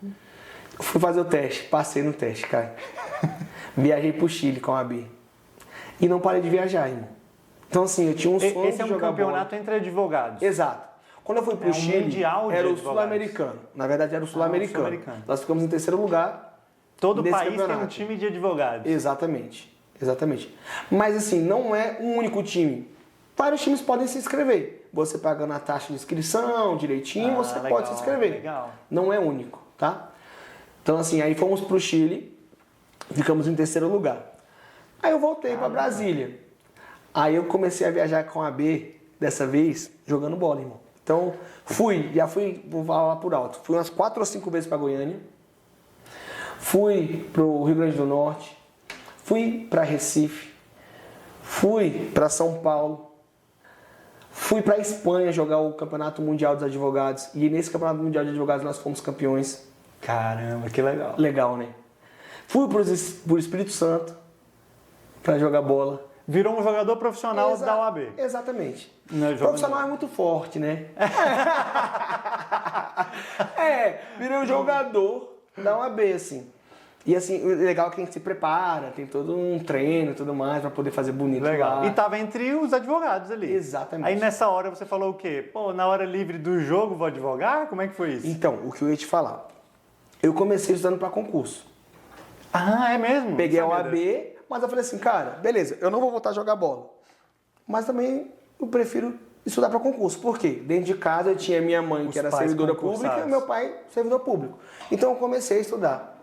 Eu fui fazer o teste, passei no teste, cara. Viajei pro Chile com a AB. E não parei de viajar, irmão. Então, assim, eu tinha um sonho de jogar bola. Esse é um campeonato entre advogados. Exato. Quando eu fui pro Chile, mundial de era o advogados. sul-americano. Na verdade, era o sul-americano. sul-americano. Nós ficamos em terceiro lugar. Todo nesse país campeonato. tem um time de advogados. Exatamente. Mas, assim, não é um único time. Vários times podem se inscrever. Você pagando a taxa de inscrição direitinho, você legal, pode se inscrever. Legal. Não é único, tá? Então, assim, aí fomos pro Chile, ficamos em terceiro lugar. Aí eu voltei para Brasília. Aí eu comecei a viajar com a B, dessa vez, jogando bola, irmão. Então, já fui, vou falar por alto, fui umas 4 ou 5 vezes para Goiânia, fui pro Rio Grande do Norte, fui para Recife, fui para São Paulo, fui para Espanha jogar o Campeonato Mundial dos Advogados, e nesse Campeonato Mundial de Advogados nós fomos campeões. Caramba, que legal. Legal, né? Fui pro Espírito Santo para jogar bola. Virou um jogador profissional da OAB. Exatamente. Não, profissional é muito forte, né? Virei um jogador da OAB, assim. E assim, o legal é que a gente se prepara, tem todo um treino e tudo mais para poder fazer bonito legal. lá. E tava entre os advogados ali. Exatamente. Aí nessa hora você falou o quê? Pô, na hora livre do jogo vou advogar? Como é que foi isso? Então, o que eu ia te falar. Eu comecei estudando para concurso. Ah, é mesmo? Peguei a Sabia OAB, dessa. mas eu falei assim, cara, beleza, eu não vou voltar a jogar bola. Mas também eu prefiro estudar para concurso. Por quê? Dentro de casa eu tinha minha mãe, que era servidora pública, e meu pai, servidor público. Então eu comecei a estudar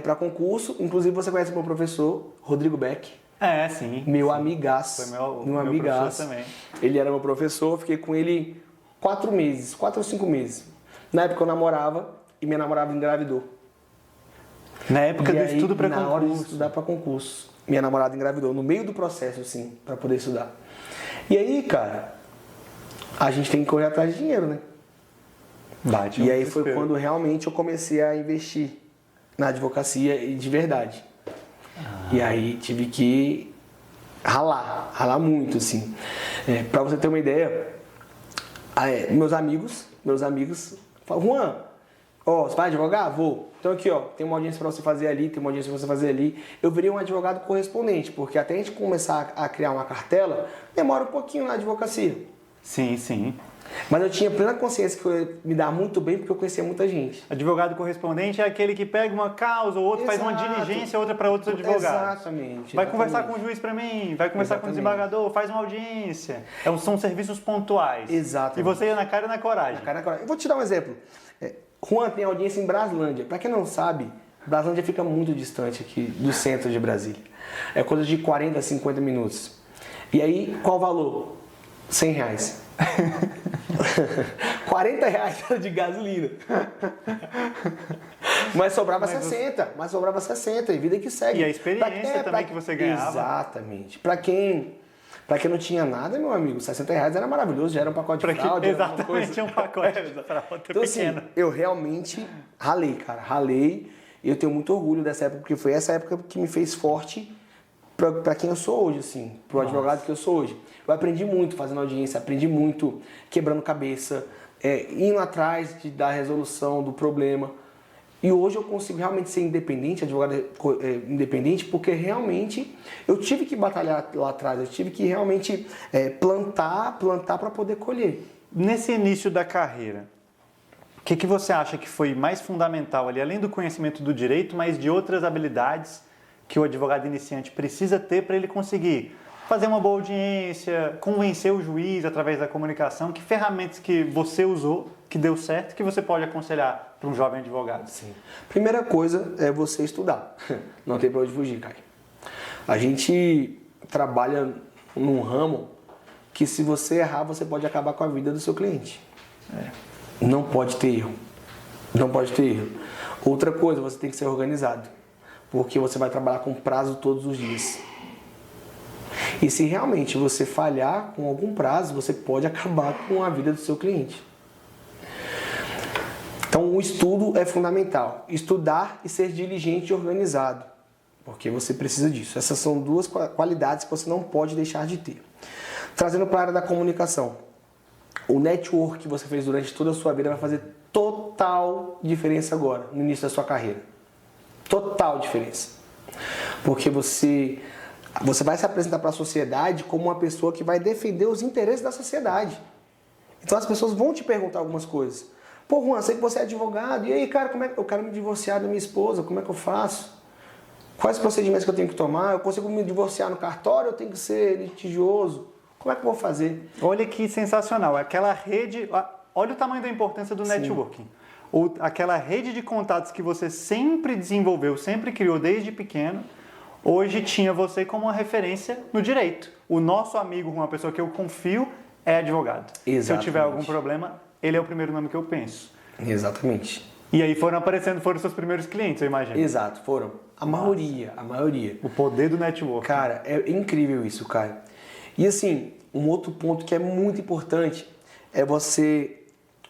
para concurso. Inclusive você conhece meu professor, Rodrigo Beck. É, sim. Meu amigaço. Foi meu amigaço também. Ele era meu professor, fiquei com ele 4 ou 5 meses. Na época eu namorava e minha namorada engravidou. Na época do estudo para concurso. Na hora de estudar para concurso. Minha namorada engravidou, no meio do processo, assim, para poder estudar. E aí, cara, a gente tem que correr atrás de dinheiro, né? Bate E um aí foi desespero. quando realmente eu comecei a investir na advocacia e de verdade. E aí tive que ralar muito, assim. Pra você ter uma ideia, meus amigos falam, Juan, ó, você vai advogar? Vou. Então aqui, ó, tem uma audiência pra você fazer ali, tem uma audiência pra você fazer ali. Eu virei um advogado correspondente, porque até a gente começar a criar uma cartela, demora um pouquinho na advocacia. Sim, sim. Mas eu tinha plena consciência que eu ia me dar muito bem, porque eu conhecia muita gente. Advogado correspondente é aquele que pega uma causa, o outro faz uma Exato. diligência, outra para outros advogados. Exatamente. Vai conversar com o juiz para mim, vai conversar com o desembargador, faz uma audiência. São serviços pontuais. Exatamente. E você ia na cara e na coragem. Eu vou te dar um exemplo. Juan tem audiência em Braslândia. Para quem não sabe, Braslândia fica muito distante aqui do centro de Brasília. É coisa de 40 a 50 minutos. E aí, qual o valor? R$100. R$40 de gasolina. Mas sobrava 60. E vida que segue. E a experiência também que você ganhava. Exatamente. Pra quem não tinha nada, meu amigo, R$60 era maravilhoso, já era um pacote de fraude. Exatamente, um pacote de fraude então, pequeno. assim, eu realmente ralei, cara. Ralei. E eu tenho muito orgulho dessa época, porque foi essa época que me fez forte para quem eu sou hoje, assim, pro advogado que eu sou hoje. Eu aprendi muito fazendo audiência, aprendi muito quebrando cabeça, indo atrás da resolução do problema. E hoje eu consigo realmente ser independente, advogado independente, porque realmente eu tive que batalhar lá atrás, eu tive que realmente plantar para poder colher. Nesse início da carreira, o que você acha que foi mais fundamental ali, além do conhecimento do direito, mas de outras habilidades que o advogado iniciante precisa ter para ele conseguir fazer uma boa audiência, convencer o juiz através da comunicação? Que ferramentas que você usou, que deu certo, que você pode aconselhar para um jovem advogado? Sim. Primeira coisa é você estudar. Não tem para onde fugir, Caio. A gente trabalha num ramo que se você errar, você pode acabar com a vida do seu cliente. Não pode ter erro. Não pode ter erro. Outra coisa, você tem que ser organizado. Porque você vai trabalhar com prazo todos os dias. E se realmente você falhar com algum prazo, você pode acabar com a vida do seu cliente. Então o estudo é fundamental. Estudar e ser diligente e organizado. Porque você precisa disso. Essas são duas qualidades que você não pode deixar de ter. Trazendo para a área da comunicação. O network que você fez durante toda a sua vida vai fazer total diferença agora, no início da sua carreira. Total diferença. Porque você vai se apresentar para a sociedade como uma pessoa que vai defender os interesses da sociedade. Então as pessoas vão te perguntar algumas coisas. Pô, Juan, sei que você é advogado. E aí, cara, como é que eu quero me divorciar da minha esposa? Como é que eu faço? Quais procedimentos que eu tenho que tomar? Eu consigo me divorciar no cartório ou eu tenho que ser litigioso? Como é que eu vou fazer? Olha que sensacional. Aquela rede... Olha o tamanho da importância do networking. Aquela rede de contatos que você sempre desenvolveu, sempre criou desde pequeno, hoje tinha você como uma referência no direito. O nosso amigo, uma pessoa que eu confio, é advogado. Exatamente. Se eu tiver algum problema, ele é o primeiro nome que eu penso. Exatamente. E aí foram seus primeiros clientes, eu imagino. Exato, foram. A maioria. O poder do network. Cara, é incrível isso, cara. E assim, um outro ponto que é muito importante é você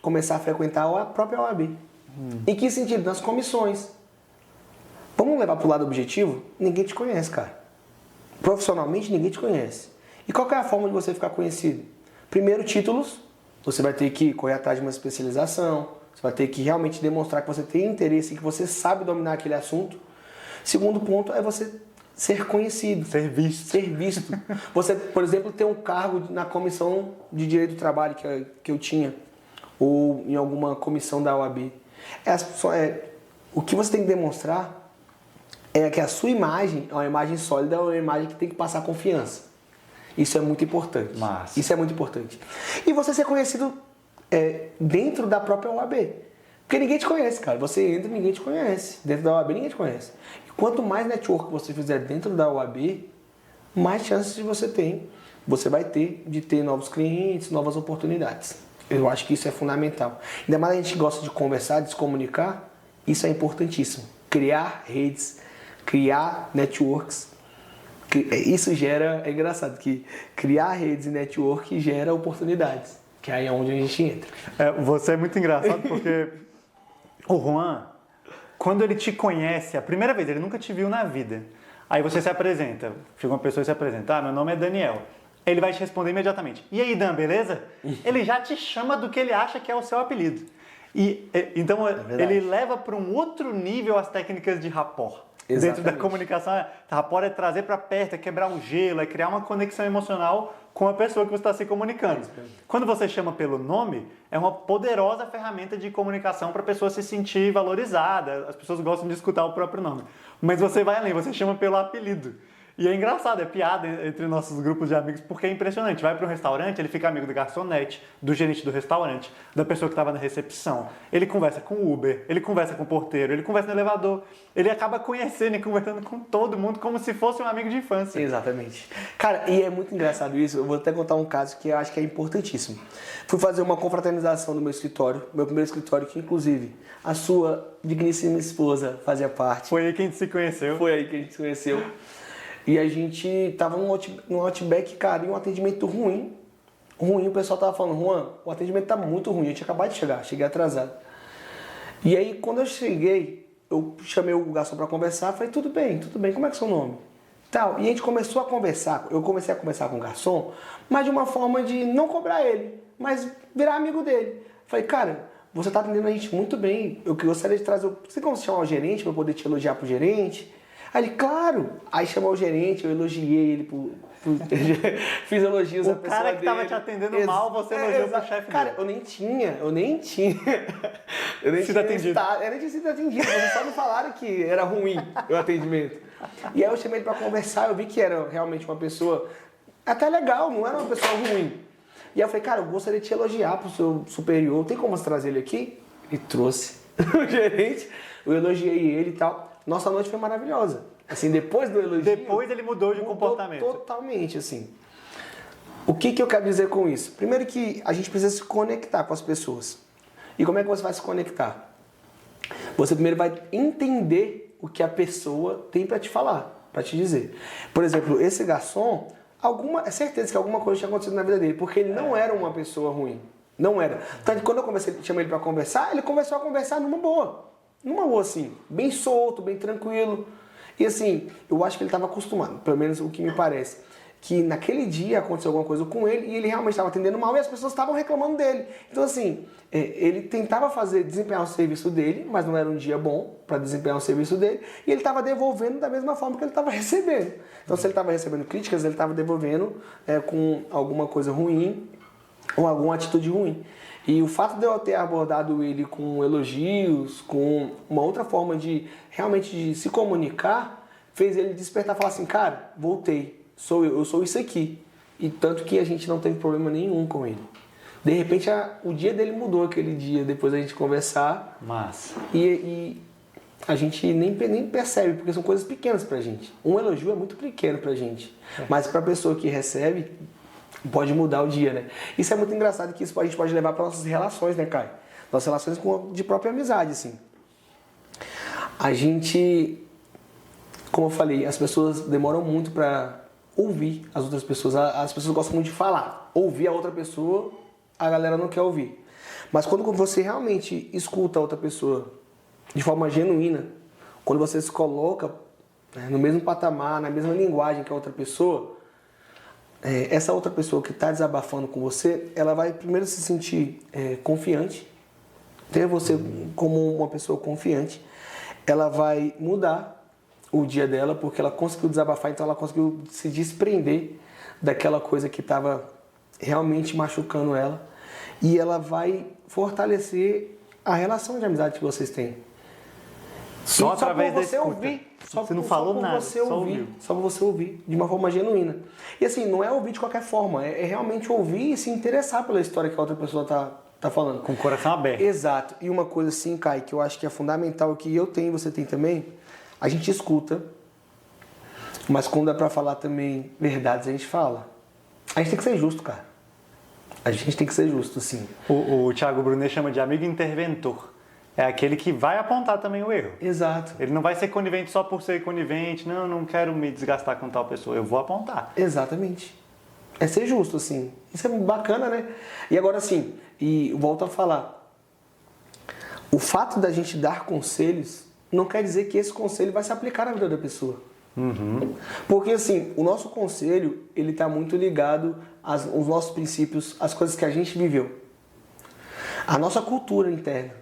começar a frequentar a própria OAB. Em que sentido? Nas comissões. Vamos levar para o lado objetivo? Ninguém te conhece, cara. Profissionalmente, ninguém te conhece. E qual que é a forma de você ficar conhecido? Primeiro, títulos. Você vai ter que correr atrás de uma especialização. Você vai ter que realmente demonstrar que você tem interesse e que você sabe dominar aquele assunto. Segundo ponto é você ser conhecido. Ser visto. Ser visto. Você, por exemplo, ter um cargo na comissão de direito do trabalho que eu tinha. Ou em alguma comissão da OAB. O que você tem que demonstrar é que a sua imagem é uma imagem sólida, é uma imagem que tem que passar confiança. Isso é muito importante. Massa. Isso é muito importante. E você ser conhecido dentro da própria OAB. Porque ninguém te conhece, cara. Você entra e ninguém te conhece. Dentro da OAB ninguém te conhece. E quanto mais network você fizer dentro da OAB, mais chances você vai ter de ter novos clientes, novas oportunidades. Eu acho que isso é fundamental. Ainda mais a gente gosta de conversar, de se comunicar, isso é importantíssimo. Criar redes, criar networks, isso gera... É engraçado que criar redes e network gera oportunidades. Que aí é onde a gente entra. Você é muito engraçado porque o Juan, quando ele te conhece, a primeira vez, ele nunca te viu na vida. Aí você se apresenta, chega uma pessoa e se apresenta, meu nome é Daniel. Ele vai te responder imediatamente, e aí Dan, beleza? Ele já te chama do que ele acha que é o seu apelido. Então ele leva para um outro nível as técnicas de rapport. Dentro da comunicação, rapport é trazer para perto, é quebrar um gelo, é criar uma conexão emocional com a pessoa que você está se comunicando. Quando você chama pelo nome, é uma poderosa ferramenta de comunicação para a pessoa se sentir valorizada. As pessoas gostam de escutar o próprio nome. Mas você vai além, você chama pelo apelido. E é engraçado, é piada entre nossos grupos de amigos, porque é impressionante. Vai para um restaurante, ele fica amigo do garçonete, do gerente do restaurante, da pessoa que estava na recepção. Ele conversa com o Uber, ele conversa com o porteiro, ele conversa no elevador. Ele acaba conhecendo e conversando com todo mundo como se fosse um amigo de infância. Exatamente. Cara, e é muito engraçado isso. Eu vou até contar um caso que eu acho que é importantíssimo. Fui fazer uma confraternização no meu escritório, meu primeiro escritório, que inclusive a sua digníssima esposa fazia parte. Foi aí que a gente se conheceu. Foi aí que a gente se conheceu. E a gente tava num Outback, cara, e um atendimento ruim. O pessoal tava falando, Juan, o atendimento tá muito ruim. Eu tinha acabado de chegar, cheguei atrasado. E aí, quando eu cheguei, eu chamei o garçom pra conversar, falei, tudo bem, como é que é o seu nome? Tal. E a gente começou a conversar, eu comecei a conversar com o garçom, mas de uma forma de não cobrar ele, mas virar amigo dele. Falei, cara, você tá atendendo a gente muito bem, eu gostaria de trazer, você como se chamar o gerente, pra eu poder te elogiar pro gerente? Aí ele, claro! Aí chamou o gerente, eu elogiei ele fiz elogios à pessoa dele. O cara que tava te atendendo mal, você elogiou pro chefe dele. Cara, eu nem tinha. Eu nem tinha sido atendido. Eu nem tinha sido atendido, mas só me falaram que era ruim o atendimento. E aí eu chamei ele pra conversar, eu vi que era realmente uma pessoa até legal, não era uma pessoa ruim. E aí eu falei, cara, eu gostaria de te elogiar pro seu superior, tem como você trazer ele aqui? E trouxe o gerente, eu elogiei ele e tal. Nossa noite foi maravilhosa. Assim, depois do elogio... Depois ele mudou de comportamento. Totalmente, assim. O que eu quero dizer com isso? Primeiro que a gente precisa se conectar com as pessoas. E como é que você vai se conectar? Você primeiro vai entender o que a pessoa tem para te falar, para te dizer. Por exemplo, esse garçom, é certeza que alguma coisa tinha acontecido na vida dele, porque ele não era uma pessoa ruim. Não era. Tanto que quando eu chamei ele para conversar, ele começou a conversar numa boa. Numa boa, assim, bem solto, bem tranquilo. E assim, eu acho que ele estava acostumado, pelo menos o que me parece, que naquele dia aconteceu alguma coisa com ele e ele realmente estava atendendo mal e as pessoas estavam reclamando dele. Então assim, ele tentava desempenhar o serviço dele, mas não era um dia bom para desempenhar o serviço dele, e ele estava devolvendo da mesma forma que ele estava recebendo. Então se ele estava recebendo críticas, ele estava devolvendo com alguma coisa ruim ou alguma atitude ruim. E o fato de eu ter abordado ele com elogios, com uma outra forma de realmente de se comunicar, fez ele despertar e falar assim, cara, voltei, eu sou isso aqui. E tanto que a gente não teve problema nenhum com ele. De repente o dia dele mudou aquele dia, depois da gente conversar. Massa. E a gente nem percebe, porque são coisas pequenas pra gente. Um elogio é muito pequeno pra gente. Mas pra pessoa que recebe, pode mudar o dia, né? Isso é muito engraçado que isso a gente pode levar para nossas relações, né, Caio? Nossas relações de própria amizade, assim. A gente, como eu falei, as pessoas demoram muito para ouvir as outras pessoas. As pessoas gostam muito de falar. Ouvir a outra pessoa, a galera não quer ouvir. Mas quando você realmente escuta a outra pessoa de forma genuína, quando você se coloca no mesmo patamar, na mesma linguagem que a outra pessoa, essa outra pessoa que está desabafando com você, ela vai primeiro se sentir confiante, ter você como uma pessoa confiante, ela vai mudar o dia dela porque ela conseguiu desabafar, então ela conseguiu se desprender daquela coisa que estava realmente machucando ela, e ela vai fortalecer a relação de amizade que vocês têm. Só através da escuta. Ouvir. Você não falou nada, só ouviu. Só pra você ouvir, de uma forma genuína. E assim, não é ouvir de qualquer forma, é realmente ouvir e se interessar pela história que a outra pessoa tá falando. Com o coração aberto. Exato. E uma coisa assim, Kai, que eu acho que é fundamental, que eu tenho e você tem também, a gente escuta, mas quando é pra falar também verdades, a gente fala. A gente tem que ser justo, cara. A gente tem que ser justo, sim. O Thiago Brunet chama de amigo interventor. É aquele que vai apontar também o erro. Exato. Ele não vai ser conivente só por ser conivente. Não quero me desgastar com tal pessoa. Eu vou apontar. Exatamente. É ser justo, assim. Isso é bacana, né? E agora, assim, e volto a falar. O fato da gente dar conselhos não quer dizer que esse conselho vai se aplicar na vida da pessoa. Porque, assim, o nosso conselho, ele tá muito ligado aos nossos princípios, às coisas que a gente viveu. A nossa cultura interna.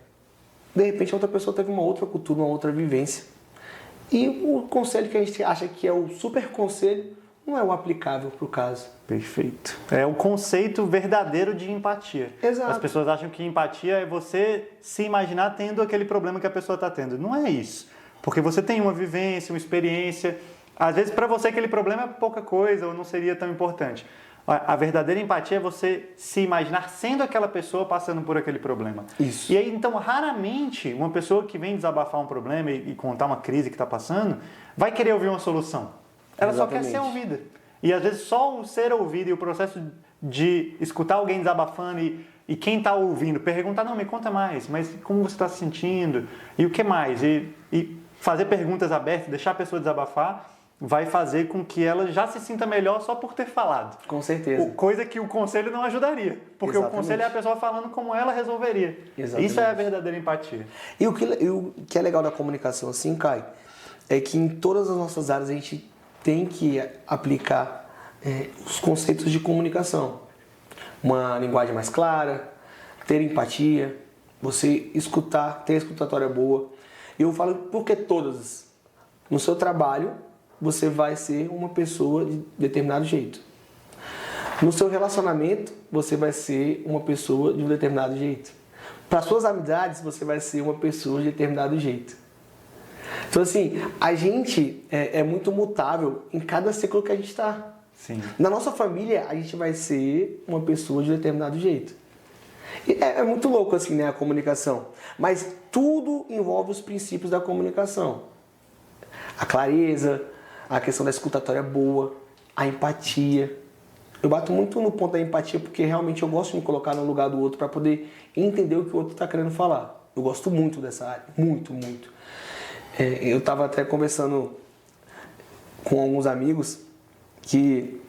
De repente, a outra pessoa teve uma outra cultura, uma outra vivência. E o conselho que a gente acha que é o super conselho não é o aplicável para o caso. Perfeito. É o conceito verdadeiro de empatia. Exato. As pessoas acham que empatia é você se imaginar tendo aquele problema que a pessoa está tendo. Não é isso. Porque você tem uma vivência, uma experiência. Às vezes, para você, aquele problema é pouca coisa ou não seria tão importante. A verdadeira empatia é você se imaginar sendo aquela pessoa passando por aquele problema. Isso. E aí, então, raramente, uma pessoa que vem desabafar um problema e contar uma crise que está passando, vai querer ouvir uma solução. Ela só quer ser ouvida. E às vezes só o ser ouvido e o processo de escutar alguém desabafando e quem está ouvindo perguntar, não, me conta mais, mas como você está se sentindo? E o que mais? E fazer perguntas abertas, deixar a pessoa desabafar, vai fazer com que ela já se sinta melhor só por ter falado. Com certeza. Coisa que o conselho não ajudaria. Porque Exatamente. o conselho é a pessoa falando como ela resolveria. Exatamente. Isso é a verdadeira empatia. E o que é legal da comunicação, assim, Kai, é que em todas as nossas áreas a gente tem que aplicar os conceitos de comunicação. Uma linguagem mais clara, ter empatia, você escutar, ter escutatória boa. E eu falo porque todas. No seu trabalho, você vai ser uma pessoa de determinado jeito. No seu relacionamento, você vai ser uma pessoa de um determinado jeito. Para suas amizades, você vai ser uma pessoa de determinado jeito. Então, assim, a gente é muito mutável em cada ciclo que a gente está. Sim. Na nossa família, a gente vai ser uma pessoa de determinado jeito. E é muito louco, assim, né, a comunicação. Mas tudo envolve os princípios da comunicação. A clareza, a questão da escutatória boa, a empatia. Eu bato muito no ponto da empatia porque realmente eu gosto de me colocar no lugar do outro para poder entender o que o outro está querendo falar. Eu gosto muito dessa área, muito, muito. Eu estava até conversando com alguns amigos que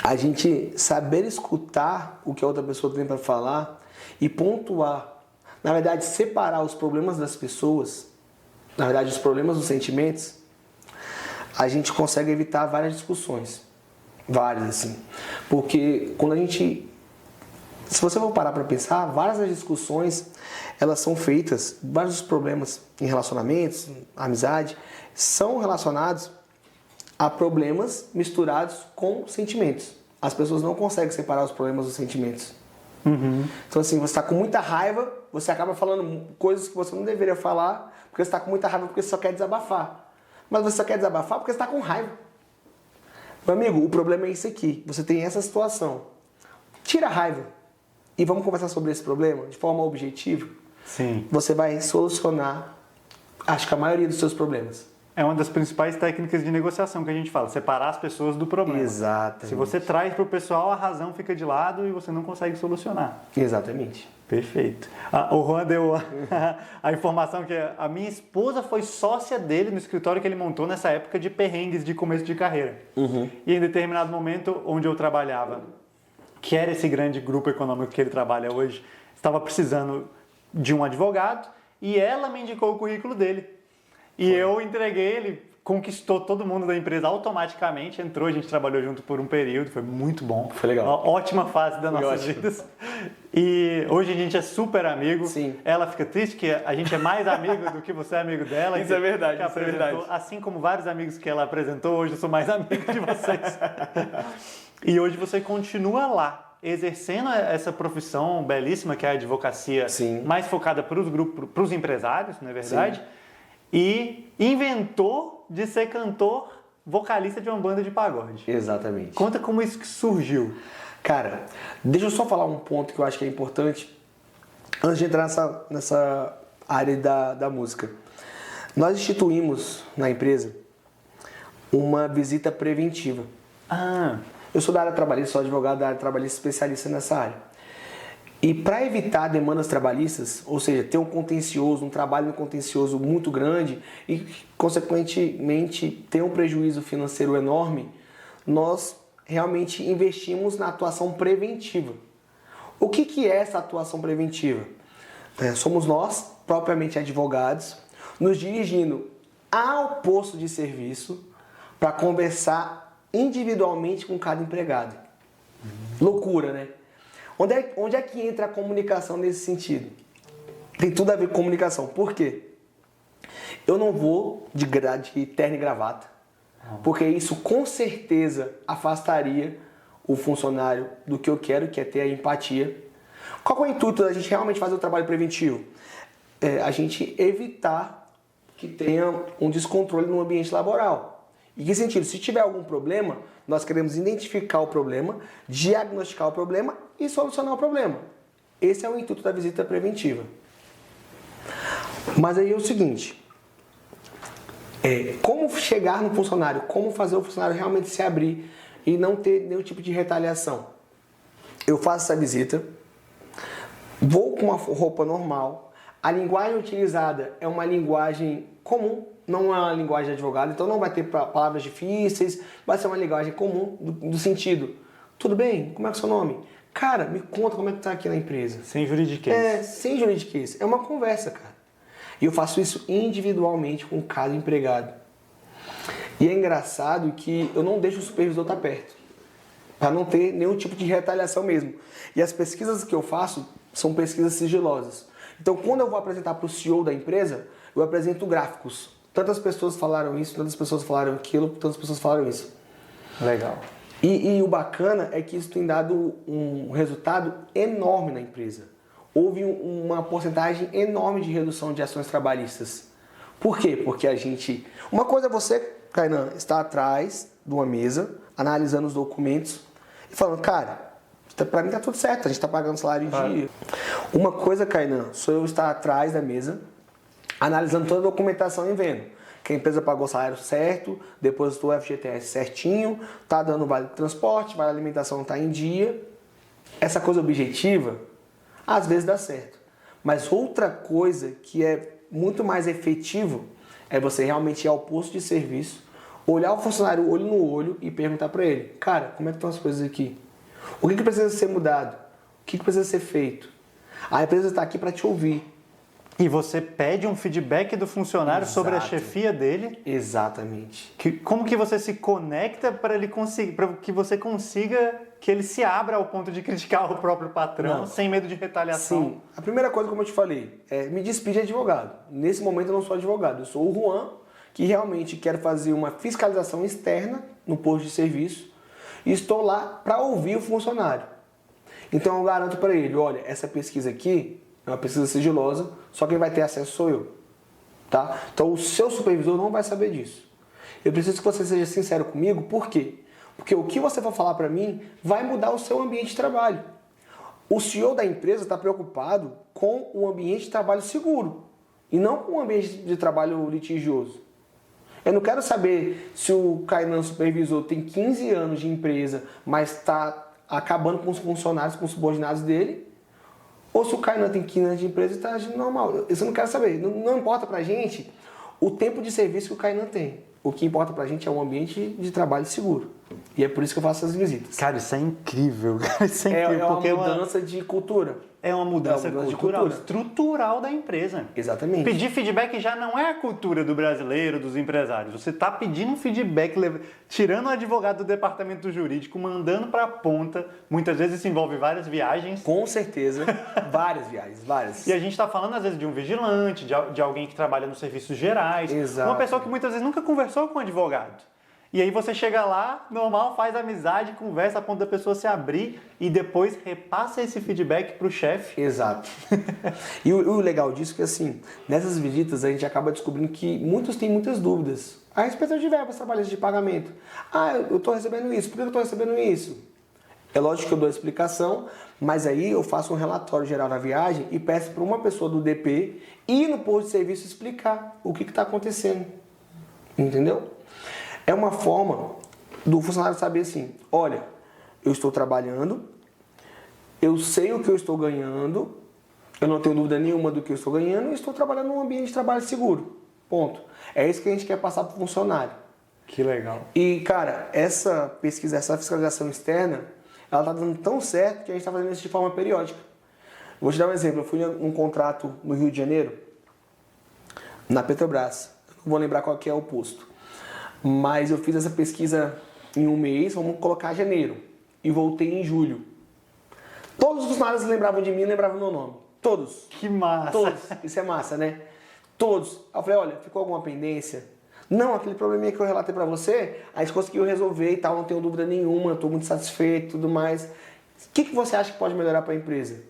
a gente saber escutar o que a outra pessoa tem para falar e pontuar, na verdade, separar os problemas das pessoas, na verdade, os problemas dos sentimentos, a gente consegue evitar várias discussões. Várias, assim. Porque quando a gente... Se você for parar para pensar, várias das discussões, elas são feitas, vários dos problemas em relacionamentos, amizade, são relacionados a problemas misturados com sentimentos. As pessoas não conseguem separar os problemas dos sentimentos. Então, assim, você está com muita raiva, você acaba falando coisas que você não deveria falar, porque você está com muita raiva porque você só quer desabafar. Mas você só quer desabafar porque você está com raiva. Meu amigo, o problema é isso aqui. Você tem essa situação. Tira a raiva. E vamos conversar sobre esse problema de forma objetiva. Sim. Você vai solucionar, acho que a maioria dos seus problemas. É uma das principais técnicas de negociação que a gente fala, separar as pessoas do problema. Exatamente. Se você traz para o pessoal, a razão fica de lado e você não consegue solucionar. Exatamente. Perfeito. O Juan deu a informação que a minha esposa foi sócia dele no escritório que ele montou nessa época de perrengues de começo de carreira. E em determinado momento, onde eu trabalhava, que era esse grande grupo econômico que ele trabalha hoje, estava precisando de um advogado e ela me indicou o currículo dele. E eu entreguei, ele conquistou todo mundo da empresa automaticamente, entrou, a gente trabalhou junto por um período, foi muito bom. Foi legal. Uma ótima fase das nossas vidas. E hoje a gente é super amigo. Sim. Ela fica triste que a gente é mais amigo do que você é amigo dela. Isso é verdade, que isso é verdade. Assim como vários amigos que ela apresentou, hoje eu sou mais amigo de vocês. E hoje você continua lá, exercendo essa profissão belíssima que é a advocacia, Sim. mais focada para os grupos, para os empresários, não é verdade? Sim. E inventou de ser cantor, vocalista de uma banda de pagode. Exatamente. Conta como isso que surgiu. Cara, deixa eu só falar um ponto que eu acho que é importante antes de entrar nessa área da música. Nós instituímos na empresa uma visita preventiva. Eu sou da área trabalhista, sou advogado da área trabalhista, especialista nessa área. E para evitar demandas trabalhistas, ou seja, ter um contencioso, um trabalho contencioso muito grande e, consequentemente, ter um prejuízo financeiro enorme, nós realmente investimos na atuação preventiva. O que é essa atuação preventiva? Somos nós, propriamente advogados, nos dirigindo ao posto de serviço para conversar individualmente com cada empregado. Loucura, né? Onde é que entra a comunicação nesse sentido? Tem tudo a ver com comunicação. Por quê? Eu não vou de terno e gravata, porque isso com certeza afastaria o funcionário do que eu quero, que é ter a empatia. Qual é o intuito da gente realmente fazer o trabalho preventivo? A gente evitar que tenha um descontrole no ambiente laboral. Em que sentido? Se tiver algum problema, nós queremos identificar o problema, diagnosticar o problema e solucionar o problema. Esse é o intuito da visita preventiva. Mas aí é o seguinte, como chegar no funcionário, como fazer o funcionário realmente se abrir e não ter nenhum tipo de retaliação? Eu faço essa visita, vou com uma roupa normal, a linguagem utilizada é uma linguagem comum, não é uma linguagem de advogado, então não vai ter palavras difíceis, vai ser uma linguagem comum do sentido. Tudo bem? Como é que é o seu nome? Cara, me conta como é que tá aqui na empresa. Sem juridiquês. Sem juridiquês. É uma conversa, cara. E eu faço isso individualmente com cada empregado. E é engraçado que eu não deixo o supervisor estar perto, para não ter nenhum tipo de retaliação mesmo. E as pesquisas que eu faço são pesquisas sigilosas. Então, quando eu vou apresentar para o CEO da empresa, eu apresento gráficos. Tantas pessoas falaram isso, tantas pessoas falaram aquilo, tantas pessoas falaram isso. Legal. E o bacana é que isso tem dado um resultado enorme na empresa. Houve uma porcentagem enorme de redução de ações trabalhistas. Por quê? Porque a gente... Uma coisa é você, Kainan, estar atrás de uma mesa, analisando os documentos e falando, cara, pra mim tá tudo certo, a gente tá pagando salário em dia. Uma coisa, Kainan, sou eu estar atrás da mesa, analisando toda a documentação e vendo que a empresa pagou o salário certo, depositou o FGTS certinho, tá dando vale de transporte, vale de alimentação tá em dia. Essa coisa objetiva, às vezes dá certo. Mas outra coisa que é muito mais efetivo é você realmente ir ao posto de serviço, olhar o funcionário olho no olho e perguntar para ele, cara, como é que estão as coisas aqui? O que precisa ser mudado? O que precisa ser feito? A empresa está aqui para te ouvir. E você pede um feedback do funcionário sobre a chefia dele. Exatamente. Como que você se conecta para que você consiga que ele se abra ao ponto de criticar o próprio patrão sem medo de retaliação? Sim. A primeira coisa, como eu te falei, me despedir de advogado. Nesse momento eu não sou advogado, eu sou o Juan, que realmente quero fazer uma fiscalização externa no posto de serviço e estou lá para ouvir o funcionário. Então eu garanto para ele, olha, essa pesquisa aqui é uma pesquisa sigilosa, só quem vai ter acesso sou eu. Tá? Então o seu supervisor não vai saber disso. Eu preciso que você seja sincero comigo, por quê? Porque o que você for falar para mim vai mudar o seu ambiente de trabalho. O CEO da empresa está preocupado com um ambiente de trabalho seguro e não com um ambiente de trabalho litigioso. Eu não quero saber se o Kainan supervisor tem 15 anos de empresa, mas está acabando com os funcionários, com os subordinados dele, ou se o Kainan tem 15 anos de empresa e está agindo normal. Isso eu não quero saber. Não importa pra gente o tempo de serviço que o Kainan tem. O que importa pra gente é um ambiente de trabalho seguro. E é por isso que eu faço essas visitas. Cara, isso é incrível. Isso é incrível. É uma mudança de cultura. É uma mudança cultural, estrutural da empresa. Exatamente. Pedir feedback já não é a cultura do brasileiro, dos empresários. Você está pedindo um feedback, tirando o advogado do departamento jurídico, mandando para a ponta. Muitas vezes isso envolve várias viagens. Com certeza. Várias viagens, várias. E a gente está falando, às vezes, de um vigilante, de alguém que trabalha nos serviços gerais. Exato. Uma pessoa que muitas vezes nunca conversou com um advogado. E aí você chega lá, normal, faz amizade, conversa a ponto da pessoa se abrir e depois repassa esse feedback para o chefe. Exato. E o legal disso é que, assim, nessas visitas a gente acaba descobrindo que muitos têm muitas dúvidas a respeito de verbas trabalhistas de pagamento. Ah, eu estou recebendo isso, por que eu estou recebendo isso? É lógico que eu dou a explicação, mas aí eu faço um relatório geral da viagem e peço para uma pessoa do DP ir no posto de serviço explicar o que está acontecendo. Entendeu? É uma forma do funcionário saber assim, olha, eu estou trabalhando, eu sei o que eu estou ganhando, eu não tenho dúvida nenhuma do que eu estou ganhando e estou trabalhando num ambiente de trabalho seguro. Ponto. É isso que a gente quer passar para o funcionário. Que legal. E, cara, essa pesquisa, essa fiscalização externa, ela tá dando tão certo que a gente está fazendo isso de forma periódica. Vou te dar um exemplo. Eu fui num contrato no Rio de Janeiro, na Petrobras. Não vou lembrar qual que é o posto. Mas eu fiz essa pesquisa em um mês, vamos colocar janeiro. E voltei em julho. Todos os funcionários lembravam de mim e lembravam meu nome. Todos. Que massa. Todos. Isso é massa, né? Todos. Aí eu falei, olha, ficou alguma pendência? Não, aquele probleminha que eu relatei pra você, a gente conseguiu resolver e tal, não tenho dúvida nenhuma, estou muito satisfeito e tudo mais. O que você acha que pode melhorar para a empresa?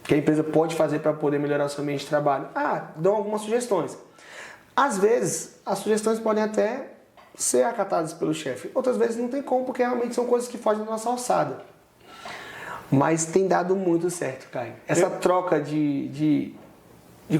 Que a empresa pode fazer para poder melhorar o seu ambiente de trabalho? Dão algumas sugestões. Às vezes, as sugestões podem até ser acatadas pelo chefe. Outras vezes não tem como, porque realmente são coisas que fogem da nossa alçada. Mas tem dado muito certo, Caio. Essa troca de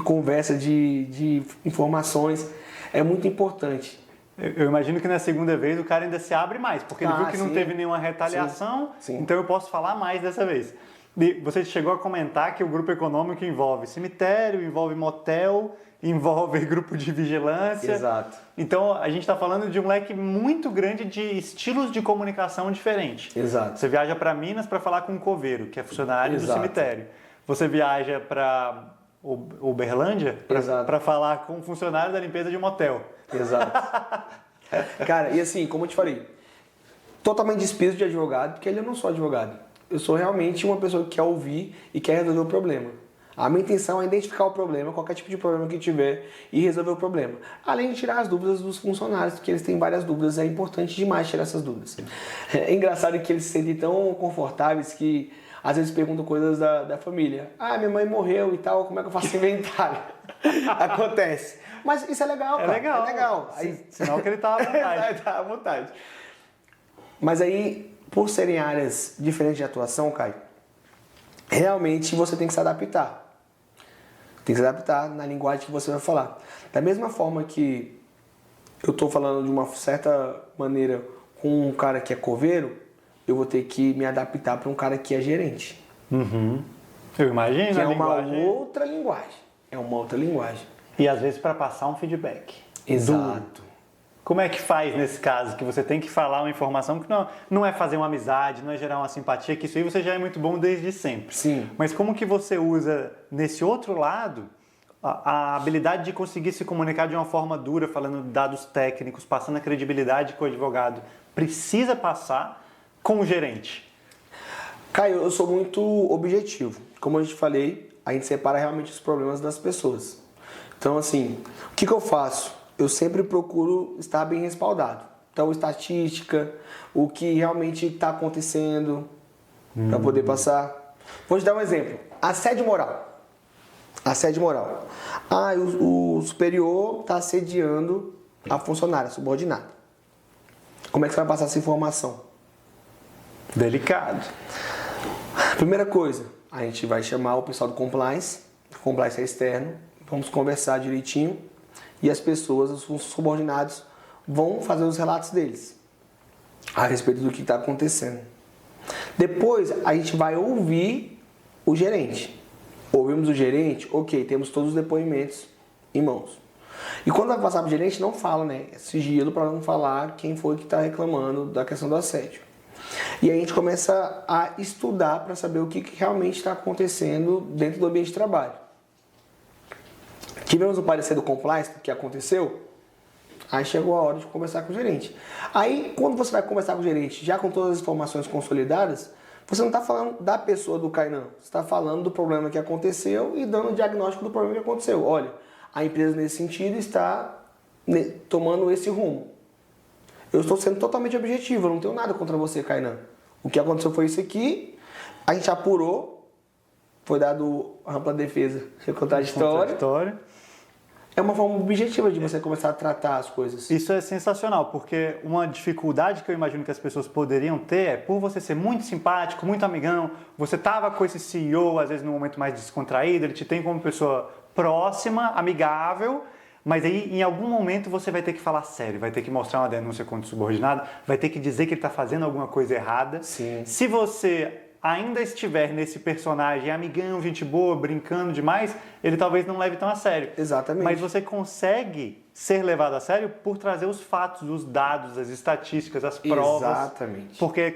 conversa, de informações é muito importante. Eu imagino que na segunda vez o cara ainda se abre mais, porque ele viu que não teve nenhuma retaliação, então eu posso falar mais dessa vez. E você chegou a comentar que o grupo econômico envolve cemitério, envolve motel, envolve grupo de vigilância. Exato. Então a gente está falando de um leque muito grande de estilos de comunicação diferentes. Exato. Você viaja para Minas para falar com um coveiro, que é funcionário do cemitério. Você viaja para Uberlândia para falar com um funcionário da limpeza de um motel. Exato. Cara, e assim, como eu te falei, totalmente despido de advogado, porque eu não sou advogado. Eu sou realmente uma pessoa que quer ouvir e quer resolver o problema. A minha intenção é identificar o problema, qualquer tipo de problema que tiver, e resolver o problema. Além de tirar as dúvidas dos funcionários, porque eles têm várias dúvidas, é importante demais tirar essas dúvidas. É engraçado que eles se sentem tão confortáveis que às vezes perguntam coisas da família. Minha mãe morreu e tal, como é que eu faço inventário? Acontece. Mas isso é legal, cara. É legal. Aí... Sinal que ele tá à vontade. Tá à vontade. Mas aí, por serem áreas diferentes de atuação, Caio, realmente você tem que se adaptar. Tem que se adaptar na linguagem que você vai falar. Da mesma forma que eu estou falando de uma certa maneira com um cara que é coveiro, eu vou ter que me adaptar para um cara que é gerente. Uhum. Eu imagino. Que é uma outra linguagem. É uma outra linguagem. E às vezes para passar um feedback. Exato. Como é que faz nesse caso? Que você tem que falar uma informação que não é fazer uma amizade, não é gerar uma simpatia, que isso aí você já é muito bom desde sempre. Sim. Mas como que você usa nesse outro lado a habilidade de conseguir se comunicar de uma forma dura, falando dados técnicos, passando a credibilidade que o advogado precisa passar com o gerente? Caio, eu sou muito objetivo. Como eu te falei, a gente separa realmente os problemas das pessoas. Então, assim, o que eu faço? Eu sempre procuro estar bem respaldado. Então, estatística, o que realmente está acontecendo para poder passar. Vou te dar um exemplo. Assédio moral. Assédio moral. O superior está assediando a funcionária subordinada. Como é que você vai passar essa informação? Delicado. Primeira coisa, a gente vai chamar o pessoal do compliance. O compliance é externo. Vamos conversar direitinho. E as pessoas, os subordinados, vão fazer os relatos deles a respeito do que está acontecendo. Depois, a gente vai ouvir o gerente. Ouvimos o gerente, ok, temos todos os depoimentos em mãos. E quando vai passar para o gerente, não fala, né? É sigilo para não falar quem foi que está reclamando da questão do assédio. E aí a gente começa a estudar para saber o que realmente está acontecendo dentro do ambiente de trabalho. Tivemos o parecer do compliance do que aconteceu, aí chegou a hora de conversar com o gerente. Aí, quando você vai conversar com o gerente, já com todas as informações consolidadas, você não está falando da pessoa do Kainan, você está falando do problema que aconteceu e dando o diagnóstico do problema que aconteceu. Olha, a empresa nesse sentido está tomando esse rumo. Eu estou sendo totalmente objetivo, eu não tenho nada contra você, Kainan. O que aconteceu foi isso aqui, a gente apurou, foi dado a ampla defesa, contar a história. É uma forma objetiva de você começar a tratar as coisas. Isso é sensacional, porque uma dificuldade que eu imagino que as pessoas poderiam ter é por você ser muito simpático, muito amigão, você tava com esse CEO, às vezes num momento mais descontraído, ele te tem como pessoa próxima, amigável, mas aí em algum momento você vai ter que falar sério, vai ter que mostrar uma denúncia contra o subordinado, vai ter que dizer que ele está fazendo alguma coisa errada. Sim. Se você ainda estiver nesse personagem amigão, gente boa, brincando demais, ele talvez não leve tão a sério. Exatamente. Mas você consegue ser levado a sério por trazer os fatos, os dados, as estatísticas, as provas. Exatamente. Porque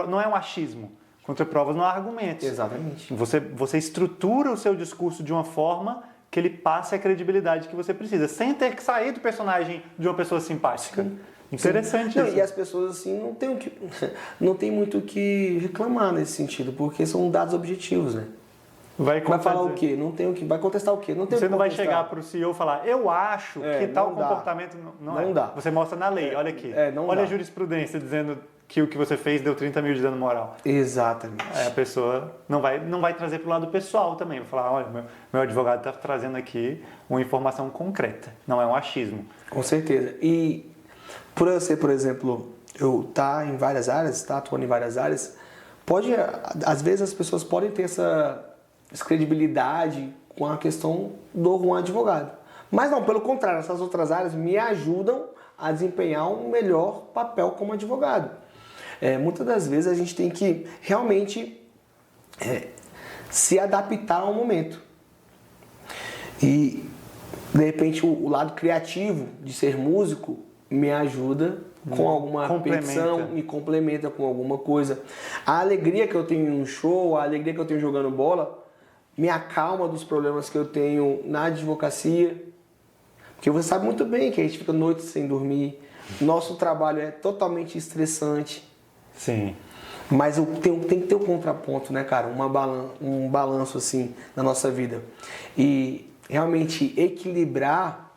não é um achismo. Contra provas não há argumentos. Exatamente. Você estrutura o seu discurso de uma forma que ele passe a credibilidade que você precisa, sem ter que sair do personagem de uma pessoa simpática. Sim. Interessante Não, isso. e as pessoas assim não tem muito o que reclamar nesse sentido, porque são dados objetivos, né? Vai falar o quê? Não tem o que. Vai contestar o quê? Não tem Você o que não vai contestar. chegar para o CEO e falar, eu acho que tal comportamento não é. Dá. Você mostra na lei, olha aqui. Olha a jurisprudência dizendo que o que você fez deu 30 mil de dano moral. Exatamente. Aí a pessoa não vai trazer para o lado pessoal também. Vai falar, olha, meu advogado está trazendo aqui uma informação concreta, não é um achismo. Com certeza. E por eu ser, por exemplo, eu estar em várias áreas, estar atuando em várias áreas, às vezes as pessoas podem ter essa credibilidade com a questão do um advogado. Mas não, pelo contrário, essas outras áreas me ajudam a desempenhar um melhor papel como advogado. Muitas das vezes a gente tem que realmente se adaptar ao momento. E, de repente, o lado criativo de ser músico me ajuda com alguma petição, me complementa com alguma coisa. A alegria que eu tenho em um show, a alegria que eu tenho jogando bola, me acalma dos problemas que eu tenho na advocacia. Porque você sabe muito bem que a gente fica noites sem dormir. Nosso trabalho é totalmente estressante. Sim. Mas tem que ter um contraponto, né, cara? Um balanço, assim, na nossa vida. E realmente equilibrar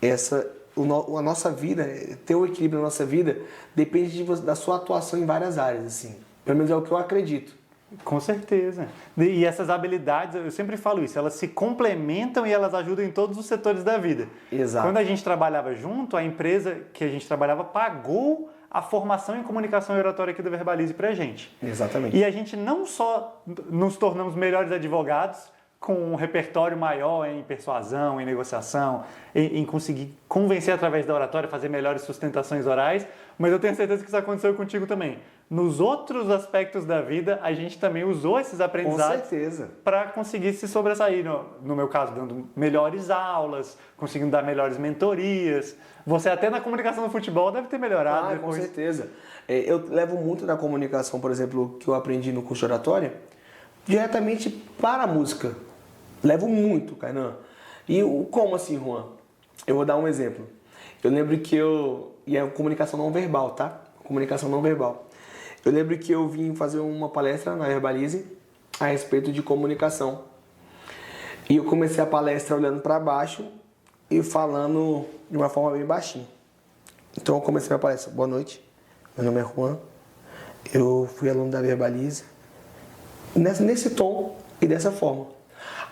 a nossa vida, ter o equilíbrio na nossa vida, depende da sua atuação em várias áreas, assim. Pelo menos é o que eu acredito. Com certeza. E essas habilidades, eu sempre falo isso, elas se complementam e elas ajudam em todos os setores da vida. Exato. Quando a gente trabalhava junto, a empresa que a gente trabalhava pagou a formação em comunicação e oratória aqui da Verbalize pra gente. Exatamente. E a gente não só nos tornamos melhores advogados, com um repertório maior em persuasão, em negociação, em conseguir convencer através da oratória, fazer melhores sustentações orais, mas eu tenho certeza que isso aconteceu contigo também. Nos outros aspectos da vida, a gente também usou esses aprendizados para conseguir se sobressair. No meu caso, dando melhores aulas, conseguindo dar melhores mentorias. Você até na comunicação no futebol deve ter melhorado depois. Com certeza. Eu levo muito da comunicação, por exemplo, que eu aprendi no curso de oratória, diretamente para a música. Levo muito, Kainan. E como assim, Juan? Eu vou dar um exemplo. Eu lembro que e é comunicação não verbal, tá? Comunicação não verbal. Eu lembro que eu vim fazer uma palestra na Verbalize a respeito de comunicação. E eu comecei a palestra olhando para baixo e falando de uma forma bem baixinha. Então eu comecei a palestra. Boa noite, meu nome é Juan. Eu fui aluno da Verbalize. Nesse tom e dessa forma.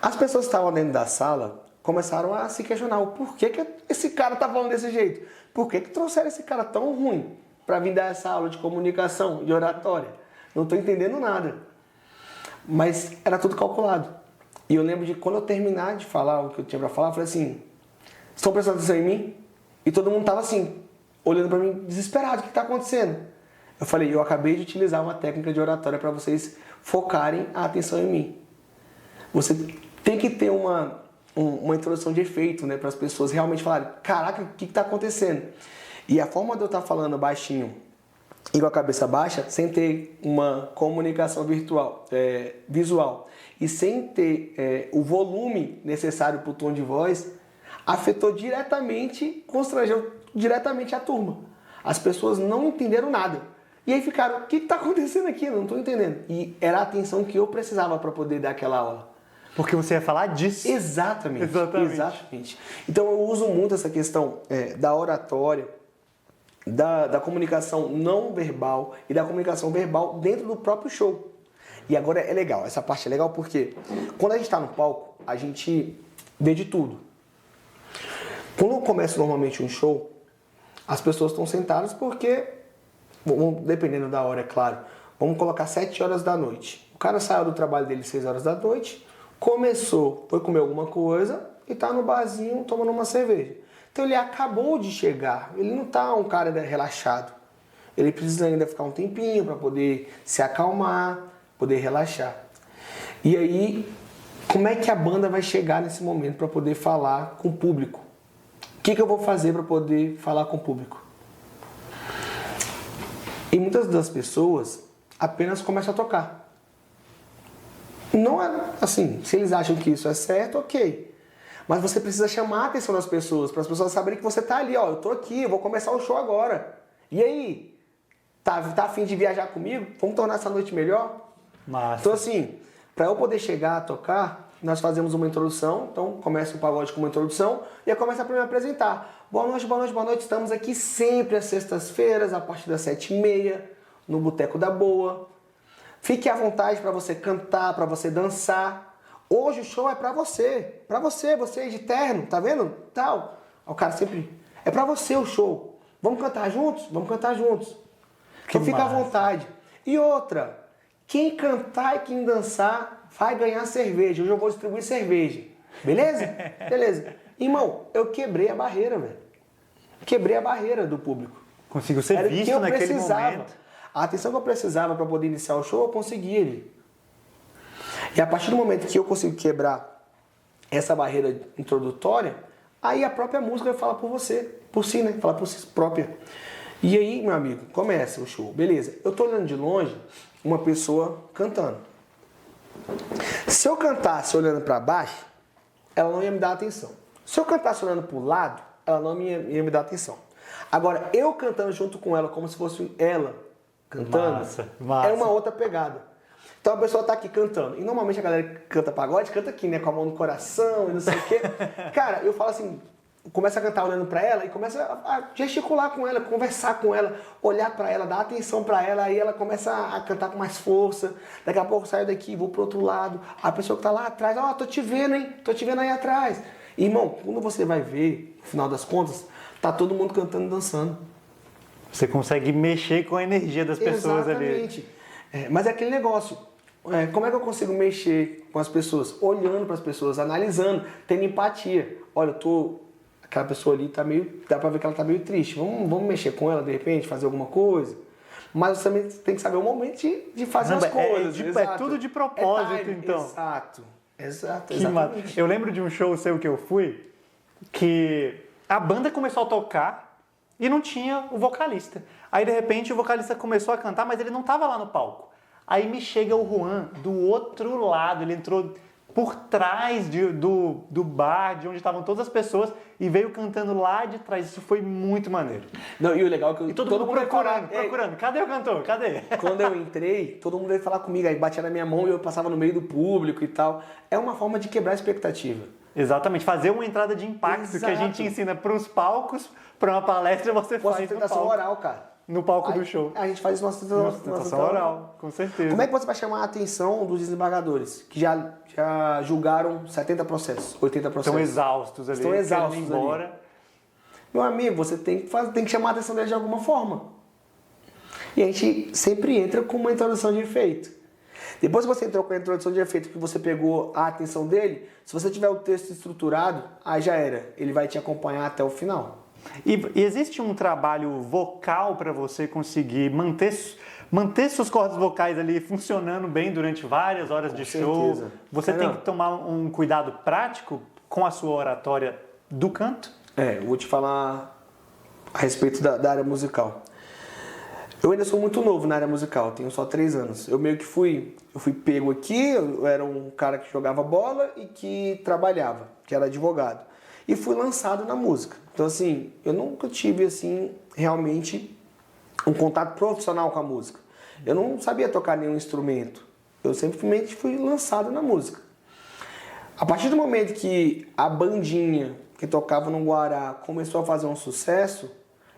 As pessoas que estavam dentro da sala começaram a se questionar o porquê que esse cara tá falando desse jeito. Por que trouxeram esse cara tão ruim para vir dar essa aula de comunicação, de oratória? Não estou entendendo nada. Mas era tudo calculado. E eu lembro de quando eu terminar de falar o que eu tinha para falar, eu falei assim, estão prestando atenção em mim? E todo mundo tava assim, olhando para mim, desesperado, o que está acontecendo? Eu falei, eu acabei de utilizar uma técnica de oratória para vocês focarem a atenção em mim. Você tem que ter uma introdução de efeito, né, para as pessoas realmente falarem, caraca, o que está acontecendo? E a forma de eu estar falando baixinho e com a cabeça baixa, sem ter uma comunicação visual e sem ter o volume necessário para o tom de voz, afetou diretamente, constrangeu diretamente a turma. As pessoas não entenderam nada. E aí ficaram, o que está acontecendo aqui? Eu não estou entendendo. E era a atenção que eu precisava para poder dar aquela aula. Porque você ia falar disso. Exatamente. Então eu uso muito essa questão da oratória, da comunicação não verbal e da comunicação verbal dentro do próprio show. E agora é legal, essa parte é legal porque quando a gente está no palco, a gente vê de tudo. Quando eu começo normalmente um show, as pessoas estão sentadas porque, dependendo da hora, é claro, vamos colocar 7 horas da noite. O cara saiu do trabalho dele 6 horas da noite, começou, foi comer alguma coisa e tá no barzinho tomando uma cerveja. Então ele acabou de chegar, ele não tá um cara relaxado. Ele precisa ainda ficar um tempinho para poder se acalmar, poder relaxar. E aí, como é que a banda vai chegar nesse momento para poder falar com o público? O que eu vou fazer para poder falar com o público? E muitas das pessoas apenas começam a tocar. Não é assim, se eles acham que isso é certo, ok. Mas você precisa chamar a atenção das pessoas, para as pessoas saberem que você tá ali, ó, eu tô aqui, eu vou começar o show agora. E aí? Tá a fim de viajar comigo? Vamos tornar essa noite melhor? Massa. Então assim, para eu poder chegar a tocar, nós fazemos uma introdução, então começa o pagode com uma introdução e aí começa para me apresentar. Boa noite, boa noite, boa noite. Estamos aqui sempre às sextas-feiras, a partir das 7h30, no Boteco da Boa. Fique à vontade para você cantar, para você dançar. Hoje o show é para você, você de terno, tá vendo? Tal. O cara sempre, é para você o show. Vamos cantar juntos? Vamos cantar juntos. Então fica à vontade. E outra, quem cantar e quem dançar vai ganhar cerveja. Hoje eu vou distribuir cerveja. Beleza? Beleza. Irmão, eu quebrei a barreira, velho. Quebrei a barreira do público. Conseguiu ser visto naquele momento. A atenção que eu precisava para poder iniciar o show, eu consegui ali. E a partir do momento que eu consigo quebrar essa barreira introdutória, aí a própria música vai falar por você, por si, né? Falar por si própria. E aí, meu amigo, começa o show. Beleza, eu tô olhando de longe uma pessoa cantando. Se eu cantasse olhando para baixo, ela não ia me dar atenção. Se eu cantasse olhando para o lado, ela não ia me dar atenção. Agora, eu cantando junto com ela, como se fosse ela cantando, massa. é uma outra pegada. Então a pessoa tá aqui cantando. E normalmente a galera que canta pagode, canta aqui, né? Com a mão no coração e não sei o quê. Cara, eu falo assim, começa a cantar olhando pra ela e começa a gesticular com ela, conversar com ela, olhar pra ela, dar atenção pra ela, aí ela começa a cantar com mais força. Daqui a pouco eu saio daqui, vou pro outro lado. A pessoa que tá lá atrás, ó, tô te vendo, hein? Tô te vendo aí atrás. E, irmão, quando você vai ver, no final das contas, tá todo mundo cantando e dançando. Você consegue mexer com a energia das pessoas ali. Exatamente. Mas é aquele negócio. Como é que eu consigo mexer com as pessoas? Olhando para as pessoas, analisando, tendo empatia. Olha, aquela pessoa ali tá meio. Dá pra ver que ela tá meio triste. Vamos mexer com ela de repente, fazer alguma coisa. Mas você também tem que saber o momento de fazer as coisas. É tudo de propósito, então. Exato. Exatamente. Eu lembro de um show seu que eu fui, que a banda começou a tocar e não tinha o vocalista. Aí, de repente, o vocalista começou a cantar, mas ele não estava lá no palco. Aí me chega o Juan do outro lado, ele entrou por trás do bar, de onde estavam todas as pessoas, e veio cantando lá de trás. Isso foi muito maneiro. Não, e o legal é que todo mundo procurando. Cadê o cantor? Cadê? Quando eu entrei, todo mundo veio falar comigo, aí batia na minha mão e eu passava no meio do público e tal. É uma forma de quebrar a expectativa. Exatamente, fazer uma entrada de impacto. Exato. Que a gente ensina para os palcos, para uma palestra você faz no sustentação oral, cara. No palco do show. A gente faz isso na sustentação oral, com certeza. Como é que você vai chamar a atenção dos desembargadores, que já julgaram 70 processos, 80 processos? Estão exaustos ali, querendo ir embora. Ali. Meu amigo, você tem que chamar a atenção deles de alguma forma. E a gente sempre entra com uma introdução de efeito. Depois que você entrou com a introdução de efeito, que você pegou a atenção dele, se você tiver o texto estruturado, aí já era. Ele vai te acompanhar até o final. E existe um trabalho vocal para você conseguir manter suas cordas vocais ali funcionando bem durante várias horas de show? Você tem que tomar um cuidado prático com a sua oratória do canto? Eu vou te falar a respeito da área musical. Eu ainda sou muito novo na área musical, tenho só 3 anos. Eu fui pego aqui, eu era um cara que jogava bola e que trabalhava, que era advogado. E fui lançado na música. Então, assim, eu nunca tive, assim, realmente um contato profissional com a música. Eu não sabia tocar nenhum instrumento. Eu simplesmente fui lançado na música. A partir do momento que a bandinha que tocava no Guará começou a fazer um sucesso,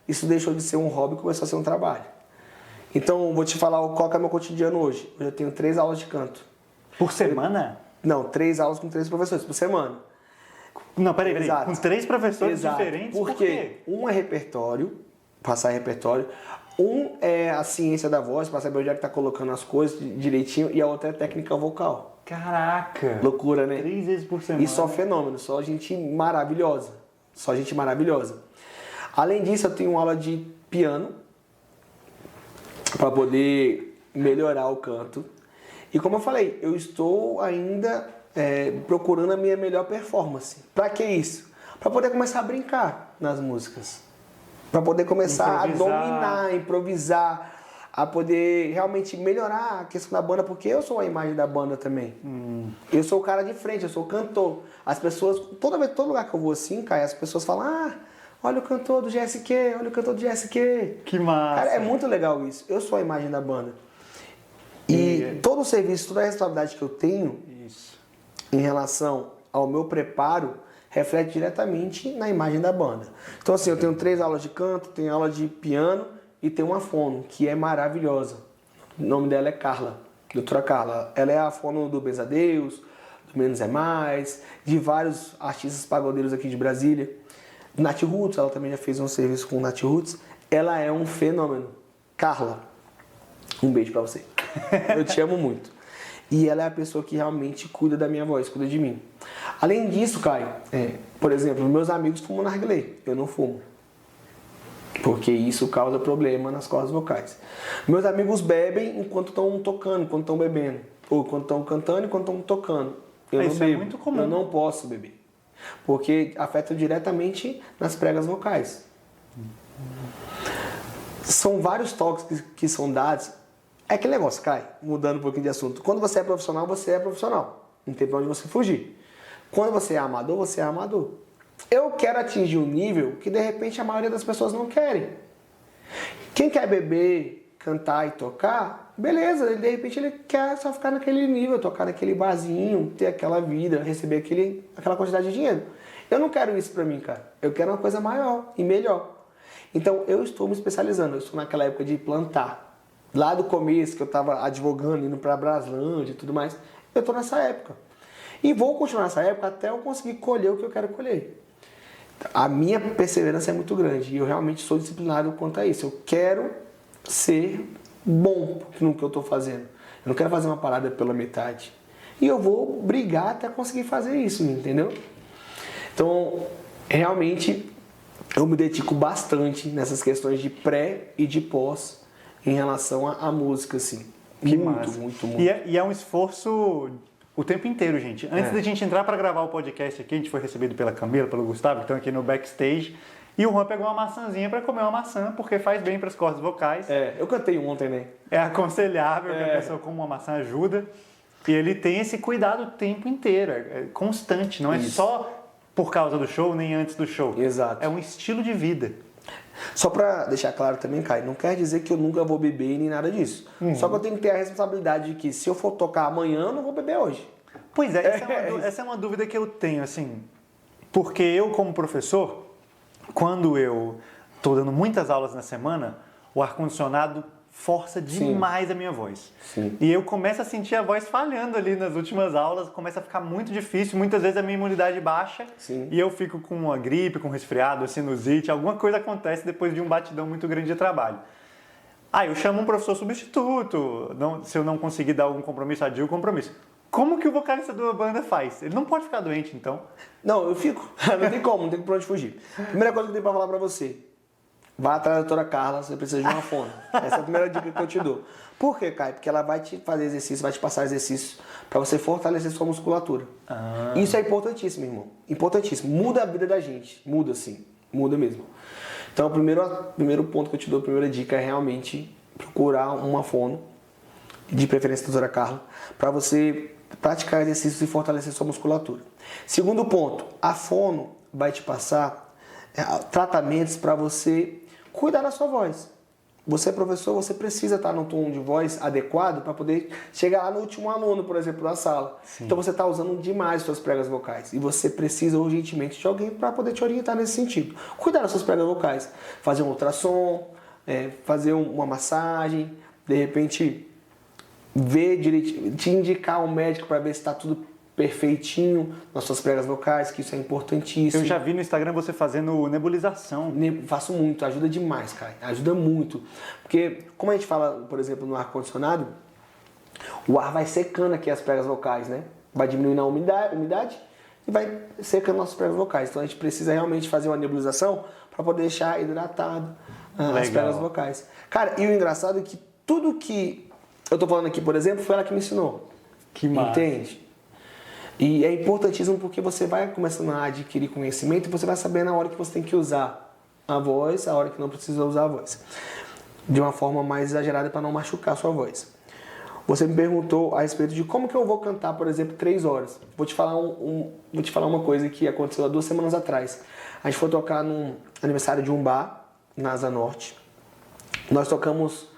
isso deixou de ser um hobby e começou a ser um trabalho. Então, vou te falar qual que é o meu cotidiano hoje. Eu tenho 3 aulas de canto. Por semana? Não, 3 aulas com 3 professores por semana. Não, peraí. Com 3 professores diferentes? Por quê? Um é repertório, passar repertório. Um é a ciência da voz, para saber onde é que tá colocando as coisas direitinho. E a outra é técnica vocal. Caraca! Loucura, né? 3 vezes por semana. E só fenômeno, só gente maravilhosa. Só gente maravilhosa. Além disso, eu tenho aula de piano para poder melhorar o canto. E como eu falei, eu estou ainda procurando a minha melhor performance. Para que isso? Para poder começar a brincar. nas músicas. Para poder começar a dominar, improvisar, a poder realmente melhorar a questão da banda, porque eu sou a imagem da banda também. Eu sou o cara de frente, eu sou o cantor. As pessoas, todo lugar que eu vou assim, Caio, as pessoas falam, olha o cantor do GSQ, olha o cantor do GSQ. Que massa. Cara, é muito legal isso. Eu sou a imagem da banda. E todo o serviço, toda a responsabilidade que eu tenho em relação ao meu preparo, reflete diretamente na imagem da banda. Então assim, eu tenho 3 aulas de canto, tenho aula de piano e tenho uma fono, que é maravilhosa. O nome dela é Carla, doutora Carla. Ela é a fono do Bezadeus, do Menos é Mais, de vários artistas pagodeiros aqui de Brasília. Nath Roots, ela também já fez um serviço com Nath Roots. Ela é um fenômeno. Carla, um beijo pra você. Eu te amo muito. E ela é a pessoa que realmente cuida da minha voz, cuida de mim. Além disso, Caio, por exemplo, meus amigos fumam narguilé, eu não fumo. Porque isso causa problema nas cordas vocais. Meus amigos bebem enquanto estão tocando, enquanto estão bebendo. Ou quando estão cantando, enquanto estão tocando. Eu não bebo. É muito comum. Eu não posso beber. Porque afeta diretamente nas pregas vocais. São vários toques que são dados. É aquele negócio, Caio, mudando um pouquinho de assunto. Quando você é profissional, você é profissional. Não tem pra onde você fugir. Quando você é amador, você é amador. Eu quero atingir um nível que de repente a maioria das pessoas não querem. Quem quer beber, cantar e tocar, beleza, de repente ele quer só ficar naquele nível, tocar naquele barzinho, ter aquela vida, receber aquela quantidade de dinheiro. Eu não quero isso pra mim, cara. Eu quero uma coisa maior e melhor. Então eu estou me especializando, eu estou naquela época de plantar. Lá do começo, que eu estava advogando, indo pra Braslândia e tudo mais, eu estou nessa época. E vou continuar nessa época até eu conseguir colher o que eu quero colher. A minha perseverança é muito grande e eu realmente sou disciplinado quanto a isso. Eu quero ser bom no que eu estou fazendo. Eu não quero fazer uma parada pela metade. E eu vou brigar até conseguir fazer isso, entendeu? Então, realmente, eu me dedico bastante nessas questões de pré e de pós em relação à música, assim. Que muito, massa. muito. E é um esforço o tempo inteiro, gente. Antes da gente entrar para gravar o podcast aqui, a gente foi recebido pela Camila, pelo Gustavo, que estão aqui no backstage. E o Juan pegou uma maçãzinha para comer uma maçã, porque faz bem para as cordas vocais. Eu cantei ontem, né? É aconselhável que a pessoa coma uma maçã ajuda. E ele tem esse cuidado o tempo inteiro, é constante. Não é só por causa do show, nem antes do show. Exato. É um estilo de vida. Só pra deixar claro também, Caio, não quer dizer que eu nunca vou beber nem nada disso. Só que eu tenho que ter a responsabilidade de que se eu for tocar amanhã, eu não vou beber hoje. Pois é, essa é uma dúvida que eu tenho, assim, porque eu como professor, quando eu estou dando muitas aulas na semana, o ar-condicionado força demais a minha voz. Sim. E eu começo a sentir a voz falhando ali nas últimas aulas, começa a ficar muito difícil, muitas vezes a minha imunidade baixa. Sim. E eu fico com uma gripe, com resfriado, sinusite, alguma coisa acontece depois de um batidão muito grande de trabalho. Aí eu chamo um professor substituto, se eu não conseguir dar algum compromisso, adio o compromisso. Como que o vocalista da banda faz? Ele não pode ficar doente, então? Não, eu fico. Não tem como, não tem pra onde fugir. Primeira coisa que eu tenho pra falar pra você. Vá atrás da doutora Carla, você precisa de uma fono. Essa é a primeira dica que eu te dou. Por quê, Caio? Porque ela vai te fazer exercício, vai te passar exercícios para você fortalecer sua musculatura. Isso é importantíssimo, irmão. Importantíssimo. Muda a vida da gente. Muda sim. Muda mesmo. Então, o primeiro ponto que eu te dou, a primeira dica é realmente procurar uma fono, de preferência da doutora Carla, para você praticar exercícios e fortalecer sua musculatura. Segundo ponto, a fono vai te passar tratamentos para você cuidar da sua voz. Você é professor, você precisa estar no tom de voz adequado para poder chegar lá no último aluno, por exemplo, da sala. Sim. Então você está usando demais as suas pregas vocais e você precisa urgentemente de alguém para poder te orientar nesse sentido. Cuidar das suas pregas vocais, fazer um ultrassom, fazer uma massagem, de repente ver direitinho, te indicar um médico para ver se está tudo perfeitinho nas suas pregas vocais, que isso é importantíssimo. Eu já vi no Instagram você fazendo nebulização. Faço muito, ajuda demais, cara. Ajuda muito. Porque, como a gente fala, por exemplo, no ar-condicionado, o ar vai secando aqui as pregas vocais, né? Vai diminuindo a umidade e vai secando nossas pregas vocais. Então a gente precisa realmente fazer uma nebulização para poder deixar hidratado as pregas vocais. Cara, e o engraçado é que tudo que eu tô falando aqui, por exemplo, foi ela que me ensinou. Que massa. Entende? E é importantíssimo porque você vai começando a adquirir conhecimento e você vai saber na hora que você tem que usar a voz, a hora que não precisa usar a voz. De uma forma mais exagerada para não machucar a sua voz. Você me perguntou a respeito de como que eu vou cantar, por exemplo, 3 horas. Vou te falar uma coisa que aconteceu há 2 semanas atrás. A gente foi tocar num aniversário de um bar, na Asa Norte. Nós tocamos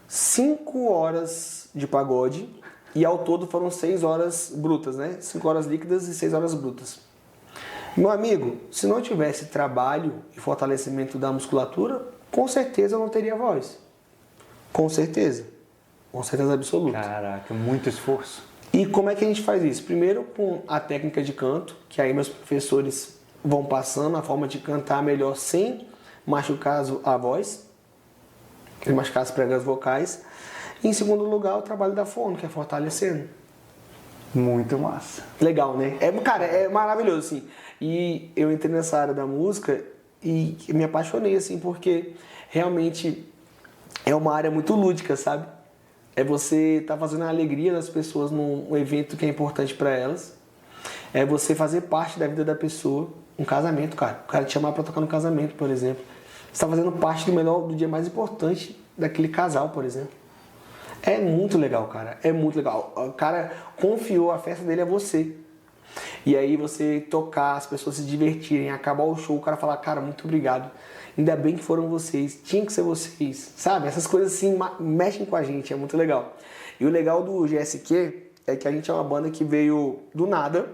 5 horas de pagode e ao todo foram 6 horas brutas, né? 5 horas líquidas e 6 horas brutas. Meu amigo, se não tivesse trabalho e fortalecimento da musculatura, com certeza eu não teria voz. Com certeza. Com certeza absoluta. Caraca, muito esforço. E como é que a gente faz isso? Primeiro com a técnica de canto, que aí meus professores vão passando a forma de cantar melhor sem machucar a voz, sem machucar as pregas vocais. E em segundo lugar, o trabalho da fono, que é fortalecendo. Muito massa. Legal, né? Cara, é maravilhoso, assim. E eu entrei nessa área da música e me apaixonei, assim, porque realmente é uma área muito lúdica, sabe? É você estar fazendo a alegria das pessoas num evento que é importante para elas. É você fazer parte da vida da pessoa. Um casamento, cara. O cara te chamar para tocar no casamento, por exemplo. Você está fazendo parte do dia mais importante daquele casal, por exemplo. É muito legal, cara. É muito legal. O cara confiou a festa dele a você. E aí você tocar, as pessoas se divertirem, acabar o show, o cara falar, cara, muito obrigado. Ainda bem que foram vocês, tinha que ser vocês, sabe? Essas coisas assim mexem com a gente, é muito legal. E o legal do GSQ é que a gente é uma banda que veio do nada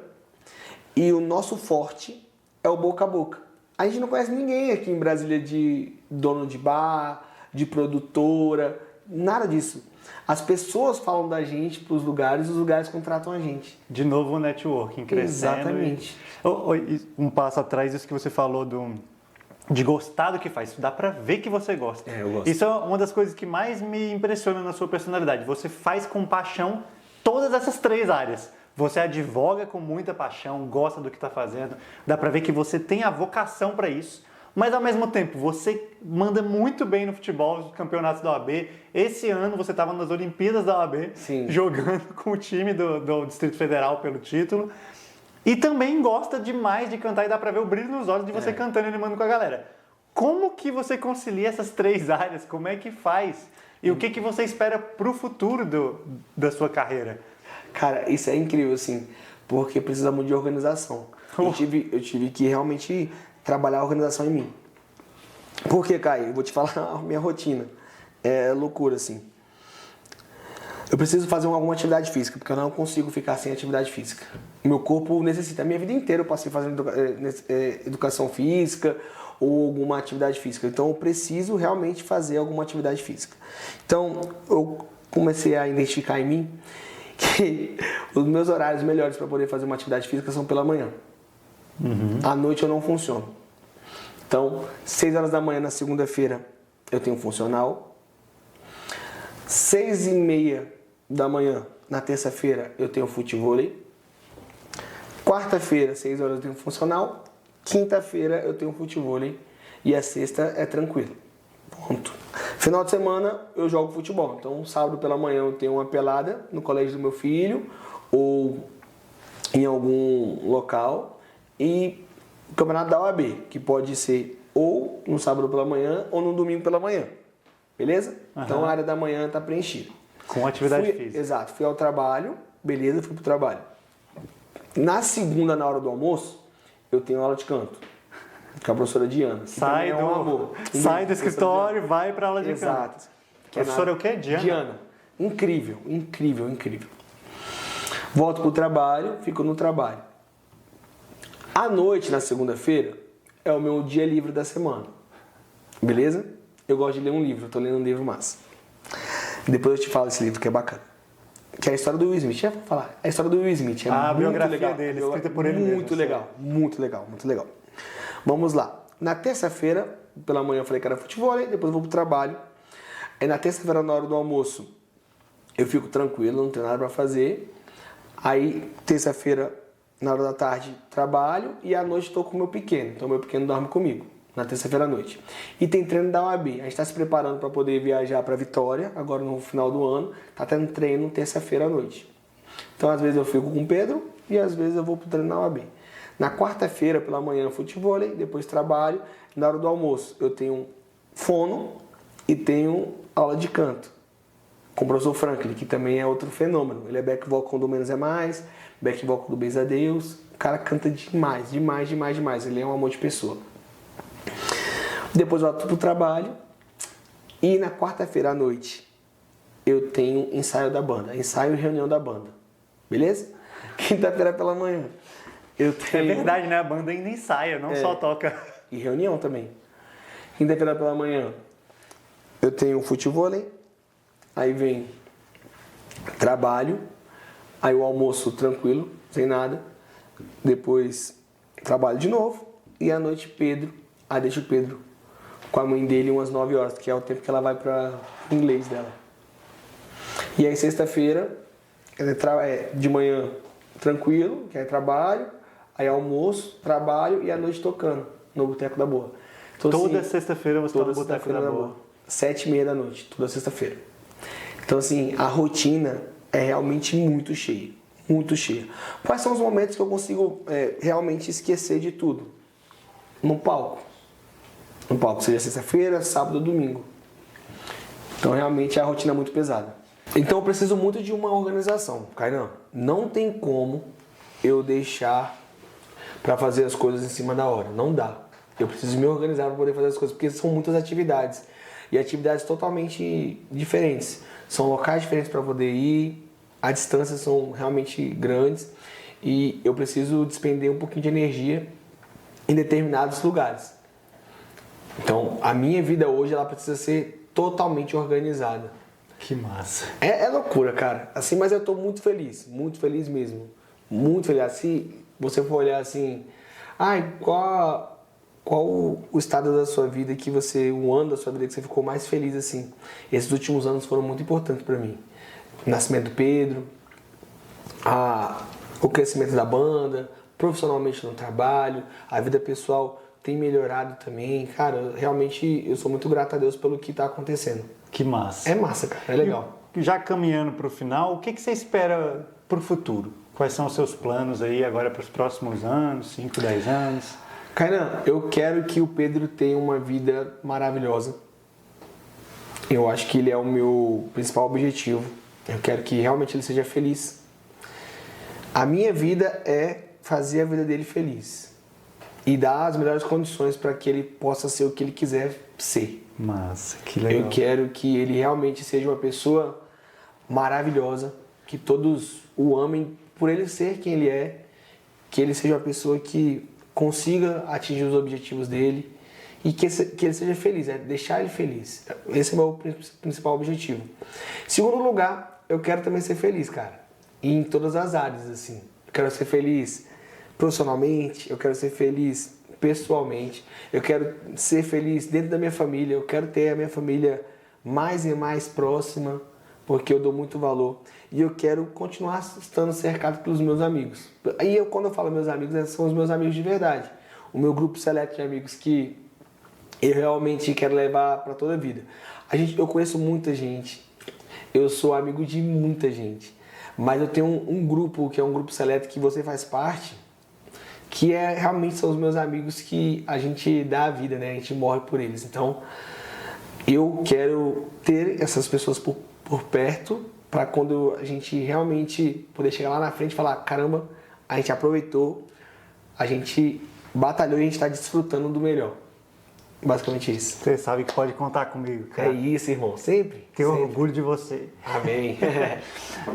e o nosso forte é o boca a boca. A gente não conhece ninguém aqui em Brasília de dono de bar, de produtora, nada disso. As pessoas falam da gente para os lugares contratam a gente. De novo o networking crescendo. Exatamente. Um passo atrás, isso que você falou de gostar do que faz. Dá pra ver que você gosta. Eu gosto. Isso é uma das coisas que mais me impressiona na sua personalidade. Você faz com paixão todas essas 3 áreas. Você advoga com muita paixão, gosta do que está fazendo. Dá pra ver que você tem a vocação para isso. Mas ao mesmo tempo, você manda muito bem no futebol, nos campeonatos da OAB. Esse ano você estava nas Olimpíadas da OAB, Sim. jogando com o time do Distrito Federal pelo título. E também gosta demais de cantar e dá pra ver o brilho nos olhos de você cantando e animando com a galera. Como que você concilia essas 3 áreas? Como é que faz? E o que você espera pro futuro da sua carreira? Cara, isso é incrível, assim, porque precisa muito de organização. Eu tive que realmente trabalhar a organização em mim. Por que, Caio? Eu vou te falar a minha rotina. É loucura, assim. Eu preciso fazer alguma atividade física, porque eu não consigo ficar sem atividade física. O meu corpo necessita. A minha vida inteira eu passei fazendo educação física ou alguma atividade física. Então eu preciso realmente fazer alguma atividade física. Então eu comecei a identificar em mim que os meus horários melhores para poder fazer uma atividade física são pela manhã. À noite eu não funciono. Então, 6 horas da manhã na segunda-feira eu tenho funcional. 6:30 da manhã na terça-feira eu tenho futevôlei. Quarta-feira, 6 horas eu tenho funcional. Quinta-feira eu tenho futevôlei. E a sexta é tranquilo. Ponto. Final de semana eu jogo futebol. Então, sábado pela manhã eu tenho uma pelada no colégio do meu filho ou em algum local. E o campeonato da OAB, que pode ser ou no sábado pela manhã ou no domingo pela manhã. Beleza? Então a área da manhã está preenchida. Com atividade física. Exato. Fui ao trabalho, beleza, fui pro trabalho. Na segunda, na hora do almoço, eu tenho aula de canto. Com a professora Diana. Sai do escritório, vai para aula de canto. Exato. Professora é o quê? Diana. Incrível, incrível, incrível. Volto pro trabalho, fico no trabalho. À noite, na segunda-feira, é o meu dia livre da semana. Beleza? Eu gosto de ler um livro, eu tô lendo um livro massa. Depois eu te falo desse livro que é bacana. Que é a história do Will Smith. Já vou falar. A história do Will Smith. A biografia dele, escrita por ele mesmo. Muito legal, muito legal, muito legal. Vamos lá. Na terça-feira, pela manhã eu falei que era futebol, depois eu vou pro trabalho. Aí na terça-feira, na hora do almoço, eu fico tranquilo, não tenho nada pra fazer. Aí, terça-feira, na hora da tarde, trabalho e à noite estou com o meu pequeno. Então, meu pequeno dorme comigo, na terça-feira à noite. E tem treino da UAB. A gente está se preparando para poder viajar para Vitória, agora no final do ano. Está tendo treino terça-feira à noite. Então, às vezes eu fico com o Pedro, e às vezes eu vou pro treino na UAB. Na quarta-feira, pela manhã, futevôlei, depois trabalho. Na hora do almoço, eu tenho fono e tenho aula de canto com o professor Franklin, que também é outro fenômeno. Ele é back vocal do Menos é Mais, back vocal do Beijo a Deus. O cara canta demais, demais, demais, demais. Ele é um amor de pessoa. Depois eu volto pro trabalho. E na quarta-feira à noite, eu tenho ensaio da banda. Ensaio e reunião da banda. Beleza? Quinta-feira pela manhã, eu tenho... É verdade, né? A banda ainda ensaia, não só toca. E reunião também. Quinta-feira pela manhã, eu tenho futevôlei. Aí vem trabalho. Aí o almoço tranquilo, sem nada. Depois trabalho de novo. E à noite Pedro. Aí deixa o Pedro com a mãe dele umas 9 horas, que é o tempo que ela vai para inglês dela. E aí sexta-feira, de manhã tranquilo, que é trabalho. Aí almoço, trabalho e à noite tocando no Boteco da Boa. Então, Toda assim, sexta-feira você está no Boteco da Boa. 7h30 da noite, toda sexta-feira. Então, assim, a rotina é realmente muito cheia. Muito cheia. Quais são os momentos que eu consigo realmente esquecer de tudo? No palco. No palco, seja sexta-feira, sábado ou domingo. Então, realmente, a rotina é muito pesada. Então, eu preciso muito de uma organização. Kainan, não tem como eu deixar para fazer as coisas em cima da hora. Não dá. Eu preciso me organizar para poder fazer as coisas, porque são muitas atividades. E atividades totalmente diferentes. São locais diferentes para poder ir, as distâncias são realmente grandes e eu preciso despender um pouquinho de energia em determinados lugares. Então, a minha vida hoje ela precisa ser totalmente organizada. Que massa. É loucura, cara. Assim, mas eu estou muito feliz mesmo. Muito feliz. Se você for olhar assim, qual o estado da sua vida que o ano da sua vida que você ficou mais feliz assim? Esses últimos anos foram muito importantes para mim. O nascimento do Pedro, o crescimento da banda, profissionalmente no trabalho, a vida pessoal tem melhorado também. Cara, realmente eu sou muito grato a Deus pelo que está acontecendo. Que massa. É massa, cara. É legal. E já caminhando para o final, o que você espera para o futuro? Quais são os seus planos aí agora para os próximos anos, 5, 10 anos? Kainan, eu quero que o Pedro tenha uma vida maravilhosa. Eu acho que ele é o meu principal objetivo. Eu quero que realmente ele seja feliz. A minha vida é fazer a vida dele feliz. E dar as melhores condições para que ele possa ser o que ele quiser ser. Massa, que legal. Eu quero que ele realmente seja uma pessoa maravilhosa. Que todos o amem por ele ser quem ele é. Que ele seja uma pessoa que consiga atingir os objetivos dele e que ele seja feliz, deixar ele feliz. Esse é o meu principal objetivo. Segundo lugar, eu quero também ser feliz, cara, em todas as áreas, assim. Eu quero ser feliz profissionalmente, eu quero ser feliz pessoalmente, eu quero ser feliz dentro da minha família, eu quero ter a minha família mais e mais próxima, porque eu dou muito valor. E eu quero continuar estando cercado pelos meus amigos. Aí quando eu falo meus amigos, são os meus amigos de verdade. O meu grupo seleto de amigos que eu realmente quero levar para toda a vida. Eu conheço muita gente. Eu sou amigo de muita gente. Mas eu tenho um grupo, que é um grupo seleto que você faz parte, que realmente são os meus amigos que a gente dá a vida, né? A gente morre por eles. Então, eu quero ter essas pessoas por perto, para quando a gente realmente poder chegar lá na frente e falar, caramba, a gente aproveitou, a gente batalhou e a gente está desfrutando do melhor. Basicamente isso. Você sabe que pode contar comigo, cara. É isso, irmão. Sempre. Tenho sempre. orgulho de você. Amém.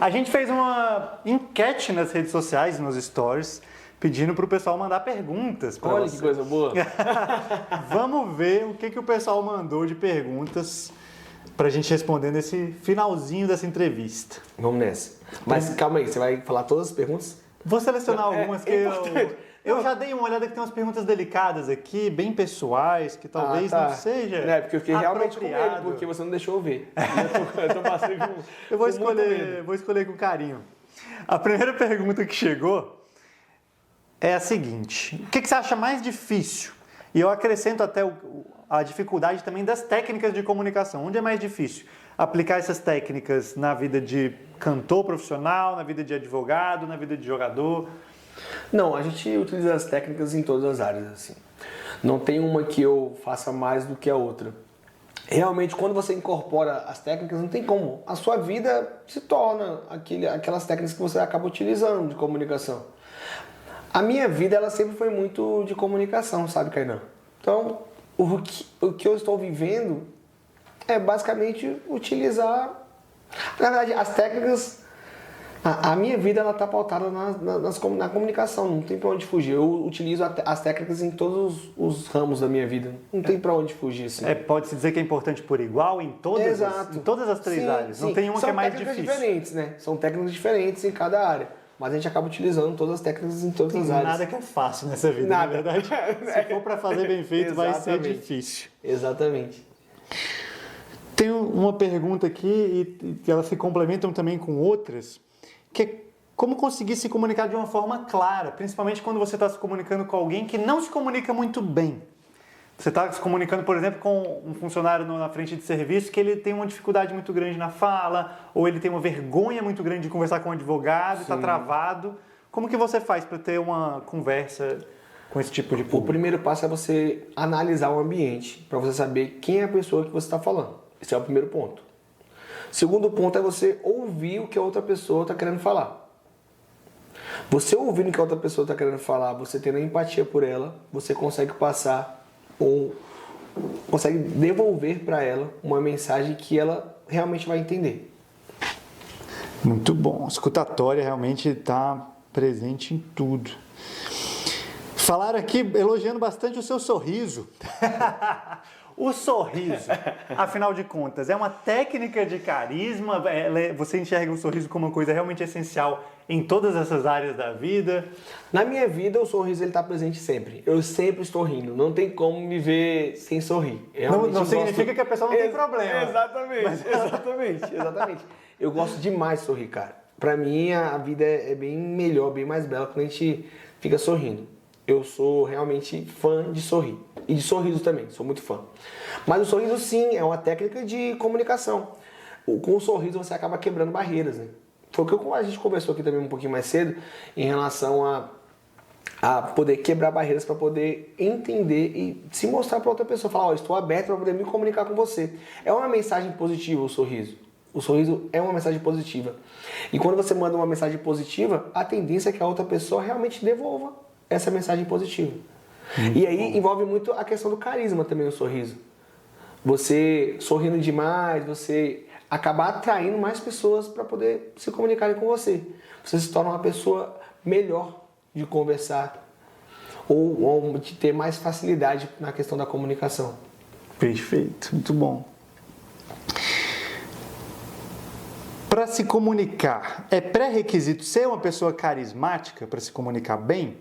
A gente fez uma enquete nas redes sociais, nos stories, pedindo para o pessoal mandar perguntas para você. Olha que coisa boa. Vamos ver o que o pessoal mandou de perguntas pra gente responder nesse finalzinho dessa entrevista. Vamos nessa. Mas calma aí, você vai falar todas as perguntas? Vou selecionar algumas que eu já dei uma olhada que tem umas perguntas delicadas aqui, bem pessoais, que talvez não seja. É, porque eu fiquei realmente com medo, porque você não deixou eu ver. Eu tô passando com Eu vou escolher com carinho. A primeira pergunta que chegou é a seguinte: o que você acha mais difícil? E eu acrescento até a dificuldade também das técnicas de comunicação. Onde é mais difícil? Aplicar essas técnicas na vida de cantor profissional, na vida de advogado, na vida de jogador? Não, a gente utiliza as técnicas em todas as áreas, assim. Não tem uma que eu faça mais do que a outra. Realmente, quando você incorpora as técnicas, não tem como. A sua vida se torna aquelas técnicas que você acaba utilizando de comunicação. A minha vida, ela sempre foi muito de comunicação, sabe, Kainan? Então, o que eu estou vivendo é basicamente utilizar... Na verdade, as técnicas... A minha vida, ela está pautada na comunicação, não tem para onde fugir. Eu utilizo as técnicas em todos os ramos da minha vida, não tem para onde fugir. Assim. Pode-se dizer que é importante por igual em todas as três áreas? Não tem uma que é mais difícil? São técnicas diferentes, né? São técnicas diferentes em cada área. Mas a gente acaba utilizando todas as técnicas em todas as áreas. Nada que é fácil nessa vida, Nada. Na verdade. Se for para fazer bem feito, vai ser difícil. Exatamente. Tem uma pergunta aqui, e elas se complementam também com outras, que é como conseguir se comunicar de uma forma clara, principalmente quando você está se comunicando com alguém que não se comunica muito bem. Você está se comunicando, por exemplo, com um funcionário na frente de serviço que ele tem uma dificuldade muito grande na fala, ou ele tem uma vergonha muito grande de conversar com um advogado, está travado. Como que você faz para ter uma conversa com esse tipo de público? O primeiro passo é você analisar o ambiente, para você saber quem é a pessoa que você está falando. Esse é o primeiro ponto. Segundo ponto é você ouvir o que a outra pessoa está querendo falar. Você ouvindo o que a outra pessoa está querendo falar, você tendo empatia por ela, você consegue passar ou consegue devolver para ela uma mensagem que ela realmente vai entender. Muito bom. A escutatória realmente está presente em tudo. Falaram aqui elogiando bastante o seu sorriso. O sorriso, afinal de contas, é uma técnica de carisma? Você enxerga o sorriso como uma coisa realmente essencial em todas essas áreas da vida? Na minha vida, o sorriso está presente sempre. Eu sempre estou rindo. Não tem como me ver sem sorrir. Não significa que a pessoa não tem problema. Exatamente. Eu gosto demais de sorrir, cara. Pra mim, a vida é bem melhor, bem mais bela quando a gente fica sorrindo. Eu sou realmente fã de sorrir. E de sorriso também, sou muito fã. Mas o sorriso, sim, é uma técnica de comunicação. Com o sorriso, você acaba quebrando barreiras, né? Foi o que a gente conversou aqui também um pouquinho mais cedo, em relação a poder quebrar barreiras para poder entender e se mostrar para outra pessoa. Falar, estou aberto para poder me comunicar com você. É uma mensagem positiva o sorriso. O sorriso é uma mensagem positiva. E quando você manda uma mensagem positiva, a tendência é que a outra pessoa realmente devolva essa mensagem positiva. E aí envolve muito a questão do carisma também, o sorriso. Você sorrindo demais, você acaba atraindo mais pessoas para poder se comunicarem com você. Você se torna uma pessoa melhor de conversar ou de ter mais facilidade na questão da comunicação. Perfeito, muito bom. Para se comunicar, é pré-requisito ser uma pessoa carismática para se comunicar bem?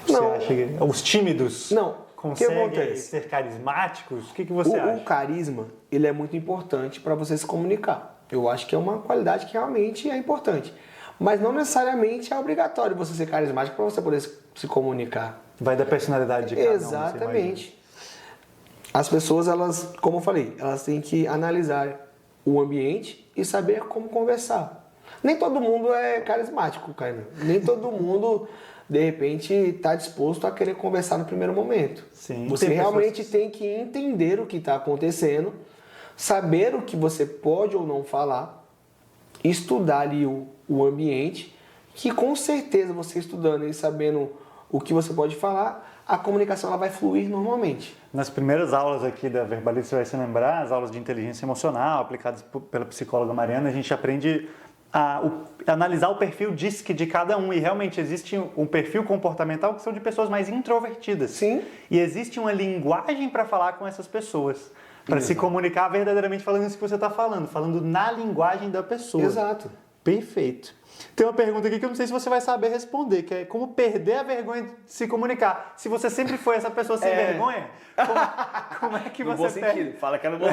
Você acha que os tímidos conseguem ser carismáticos? O que você acha? O carisma, ele é muito importante para você se comunicar. Eu acho que é uma qualidade que realmente é importante. Mas não necessariamente é obrigatório você ser carismático para você poder se comunicar. Vai da personalidade de cada um. Exatamente. As pessoas, elas, como eu falei, elas têm que analisar o ambiente e saber como conversar. Nem todo mundo é carismático, Kainan. Nem todo mundo, de repente, está disposto a querer conversar no primeiro momento. Sim, você realmente tem que entender o que está acontecendo, saber o que você pode ou não falar, estudar ali o ambiente, que com certeza você estudando e sabendo o que você pode falar, a comunicação ela vai fluir normalmente. Nas primeiras aulas aqui da Verbalize, você vai se lembrar, as aulas de inteligência emocional aplicadas pela psicóloga Mariana, a gente aprende a analisar o perfil DISC de cada um. E realmente existe um perfil comportamental que são de pessoas mais introvertidas. Sim. E existe uma linguagem para falar com essas pessoas. Para se comunicar verdadeiramente falando isso que você está falando na linguagem da pessoa. Exato. Perfeito. Tem uma pergunta aqui que eu não sei se você vai saber responder, que é como perder a vergonha de se comunicar. Se você sempre foi essa pessoa sem vergonha, como é que você perde? Fala que ela não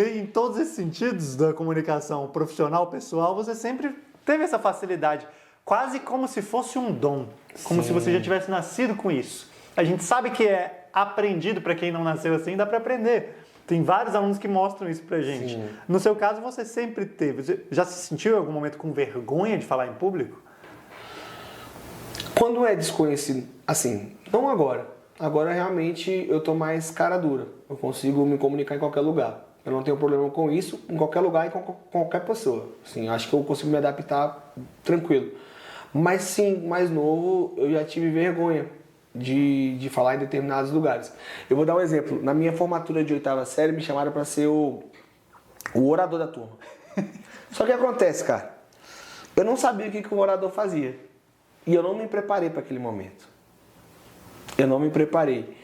Em todos esses sentidos da comunicação profissional, pessoal, você sempre teve essa facilidade, quase como se fosse um dom, como se você já tivesse nascido com isso. A gente sabe que é aprendido, para quem não nasceu assim, dá para aprender. Tem vários alunos que mostram isso pra gente. Sim. No seu caso, você sempre teve. Você já se sentiu em algum momento com vergonha de falar em público? Quando é desconhecido, assim, não agora. Agora realmente eu tô mais cara dura. Eu consigo me comunicar em qualquer lugar. Eu não tenho problema com isso, em qualquer lugar e com qualquer pessoa. Assim, acho que eu consigo me adaptar tranquilo. Mas sim, mais novo, eu já tive vergonha de falar em determinados lugares. Eu vou dar um exemplo. Na minha formatura de 8ª série, me chamaram para ser o orador da turma. Só que acontece, cara, eu não sabia o que o orador fazia. E eu não me preparei para aquele momento. Eu não me preparei.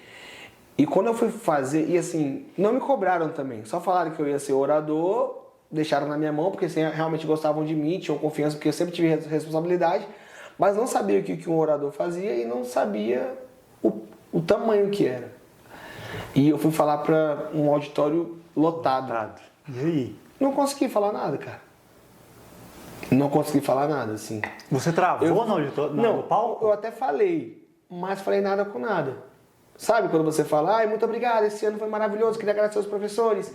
E quando eu fui fazer, e assim, não me cobraram também. Só falaram que eu ia ser orador, deixaram na minha mão, porque realmente gostavam de mim, tinham confiança, porque eu sempre tive responsabilidade, mas não sabia o que um orador fazia e não sabia o tamanho que era. E eu fui falar para um auditório lotado. E aí? Não consegui falar nada, cara. Não consegui falar nada, assim. Você travou no auditório, no palco? Eu até falei, mas falei nada com nada. Sabe quando você fala, ai, muito obrigado, esse ano foi maravilhoso, queria agradecer aos professores.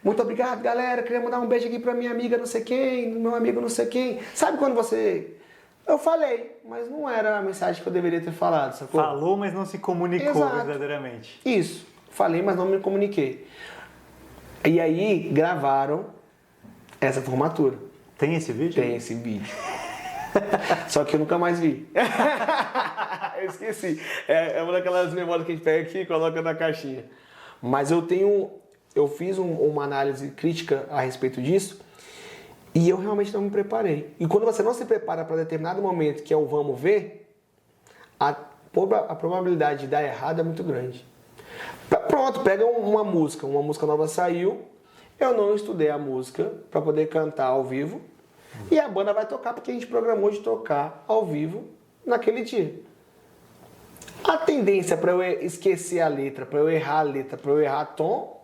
Muito obrigado, galera, queria mandar um beijo aqui pra minha amiga não sei quem, meu amigo não sei quem. Sabe quando você... Eu falei, mas não era a mensagem que eu deveria ter falado, sacou? Falou, mas não se comunicou. Exato. Verdadeiramente. Isso, falei, mas não me comuniquei. E aí, gravaram essa formatura. Tem esse vídeo? Tem esse vídeo. Só que eu nunca mais vi. Eu esqueci. É uma daquelas memórias que a gente pega aqui e coloca na caixinha. Mas eu fiz uma análise crítica a respeito disso e eu realmente não me preparei. E quando você não se prepara para determinado momento, que é o vamos ver, a probabilidade de dar errado é muito grande. Pronto, pega uma música nova saiu, eu não estudei a música para poder cantar ao vivo e a banda vai tocar porque a gente programou de tocar ao vivo naquele dia. A tendência para eu esquecer a letra, para eu errar a letra, para eu errar tom,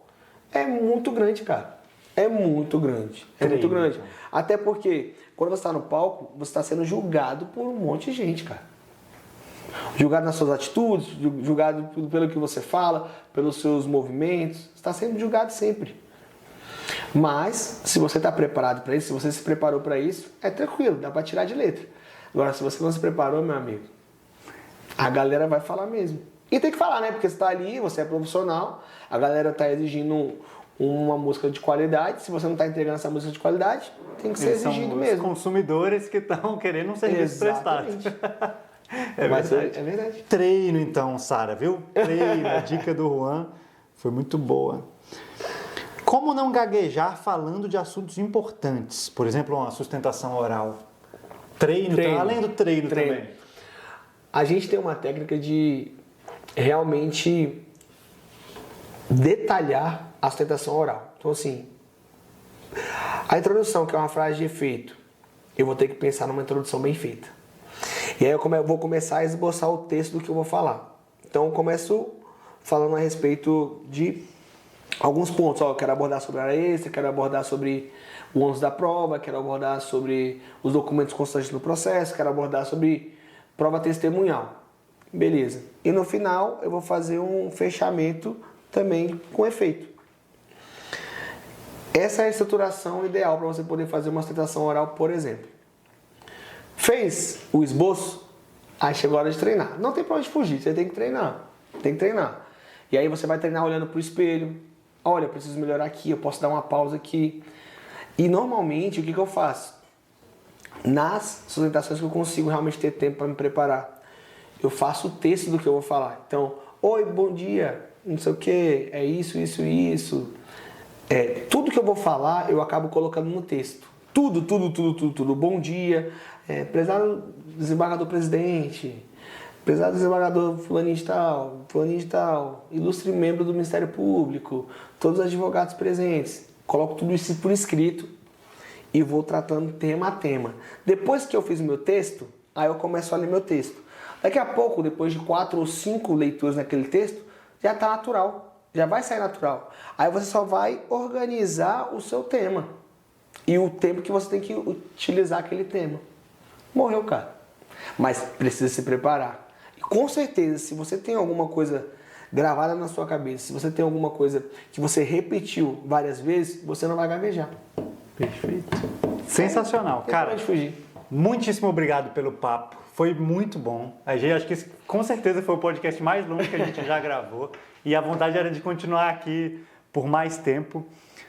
é muito grande, cara. É muito grande. É muito grande. Até porque, quando você está no palco, você está sendo julgado por um monte de gente, cara. Julgado nas suas atitudes, julgado pelo que você fala, pelos seus movimentos. Você está sendo julgado sempre. Mas, se você está preparado para isso, se você se preparou para isso, é tranquilo, dá para tirar de letra. Agora, se você não se preparou, meu amigo, a galera vai falar mesmo. E tem que falar, né? Porque você está ali, você é profissional, a galera está exigindo uma música de qualidade. Se você não está entregando essa música de qualidade, tem que ser exigido mesmo. São os consumidores que estão querendo um serviço prestado. É verdade. É verdade. Treino, então, Sara, viu? Treino, a dica do Juan foi muito boa. Como não gaguejar falando de assuntos importantes? Por exemplo, uma sustentação oral. Treino. Então, além do treino também. A gente tem uma técnica de realmente detalhar a sustentação oral. Então, assim, a introdução, que é uma frase de efeito, eu vou ter que pensar numa introdução bem feita. E aí eu vou começar a esboçar o texto do que eu vou falar. Então, eu começo falando a respeito de alguns pontos. Eu quero abordar sobre a área extra, quero abordar sobre o ônus da prova, quero abordar sobre os documentos constantes no processo, quero abordar sobre prova testemunhal. Beleza. E no final eu vou fazer um fechamento também com efeito. Essa é a estruturação ideal para você poder fazer uma sustentação oral, por exemplo. Fez o esboço, aí chegou a hora de treinar. Não tem para onde fugir, você tem que treinar. Tem que treinar. E aí você vai treinar olhando para o espelho. Olha, eu preciso melhorar aqui, eu posso dar uma pausa aqui. E normalmente, o que eu faço? Nas sustentações que eu consigo realmente ter tempo para me preparar, eu faço o texto do que eu vou falar. Então, oi, bom dia, não sei o que, é isso. Tudo que eu vou falar, eu acabo colocando no texto. Tudo. Bom dia, prezado desembargador presidente, prezado desembargador fulaninho de tal, ilustre membro do Ministério Público, todos os advogados presentes. Coloco tudo isso por escrito e vou tratando tema a tema. Depois que eu fiz o meu texto, aí eu começo a ler meu texto. Daqui a pouco, depois de 4 ou 5 leituras naquele texto, já está natural, já vai sair natural. Aí você só vai organizar o seu tema e o tempo que você tem que utilizar aquele tema. Morreu, cara. Mas precisa se preparar. E Com certeza, se você tem alguma coisa gravada na sua cabeça, se você tem alguma coisa que você repetiu várias vezes, você não vai gaguejar. Perfeito. Sensacional, cara. Não pode fugir. Muitíssimo obrigado pelo papo. Foi muito bom. Acho que esse, com certeza foi o podcast mais longo que a gente já gravou. E a vontade era de continuar aqui por mais tempo.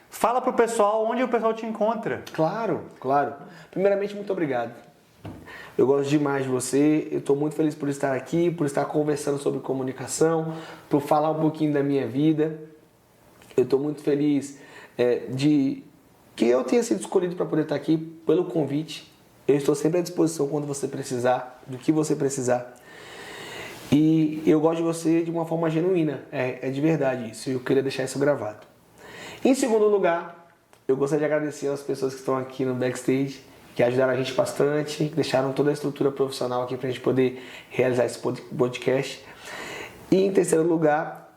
Fala pro pessoal onde o pessoal te encontra. Claro, claro. Primeiramente, muito obrigado. Eu gosto demais de você. Eu estou muito feliz por estar aqui, por estar conversando sobre comunicação, por falar um pouquinho da minha vida. Eu estou muito feliz de que eu tenha sido escolhido para poder estar aqui pelo convite. Eu estou sempre à disposição quando você precisar, do que você precisar. E eu gosto de você de uma forma genuína. É de verdade isso. Eu queria deixar isso gravado. Em segundo lugar, eu gostaria de agradecer às pessoas que estão aqui no backstage, que ajudaram a gente bastante, que deixaram toda a estrutura profissional aqui para a gente poder realizar esse podcast. E em terceiro lugar,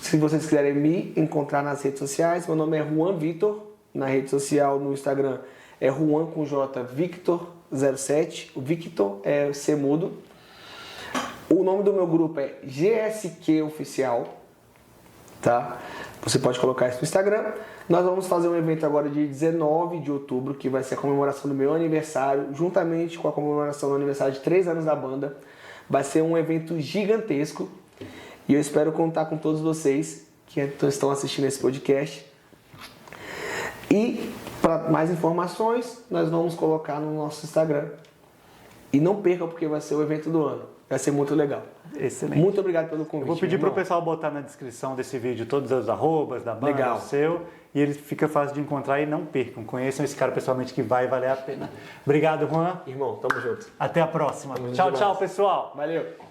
se vocês quiserem me encontrar nas redes sociais, meu nome é Juan Vitor. Na rede social, no Instagram, é Juan com J, Victor07. O Victor é C mudo. O nome do meu grupo é GSQ Oficial. Tá? Você pode colocar isso no Instagram. Nós vamos fazer um evento agora de 19 de outubro, que vai ser a comemoração do meu aniversário, juntamente com a comemoração do aniversário de 3 anos da banda. Vai ser um evento gigantesco. E eu espero contar com todos vocês que estão assistindo esse podcast. E para mais informações, nós vamos colocar no nosso Instagram. E não percam, porque vai ser o evento do ano. Vai ser muito legal. Excelente. Muito obrigado pelo convite. Eu vou pedir para o pessoal botar na descrição desse vídeo todos os arrobas da banda, Legal. o seu, e ele fica fácil de encontrar e não percam. Conheçam esse cara pessoalmente que vai valer a pena. Obrigado, Juan. Irmão, tamo junto. Até a próxima. Tamo Tchau, demais. tchau, pessoal. Valeu.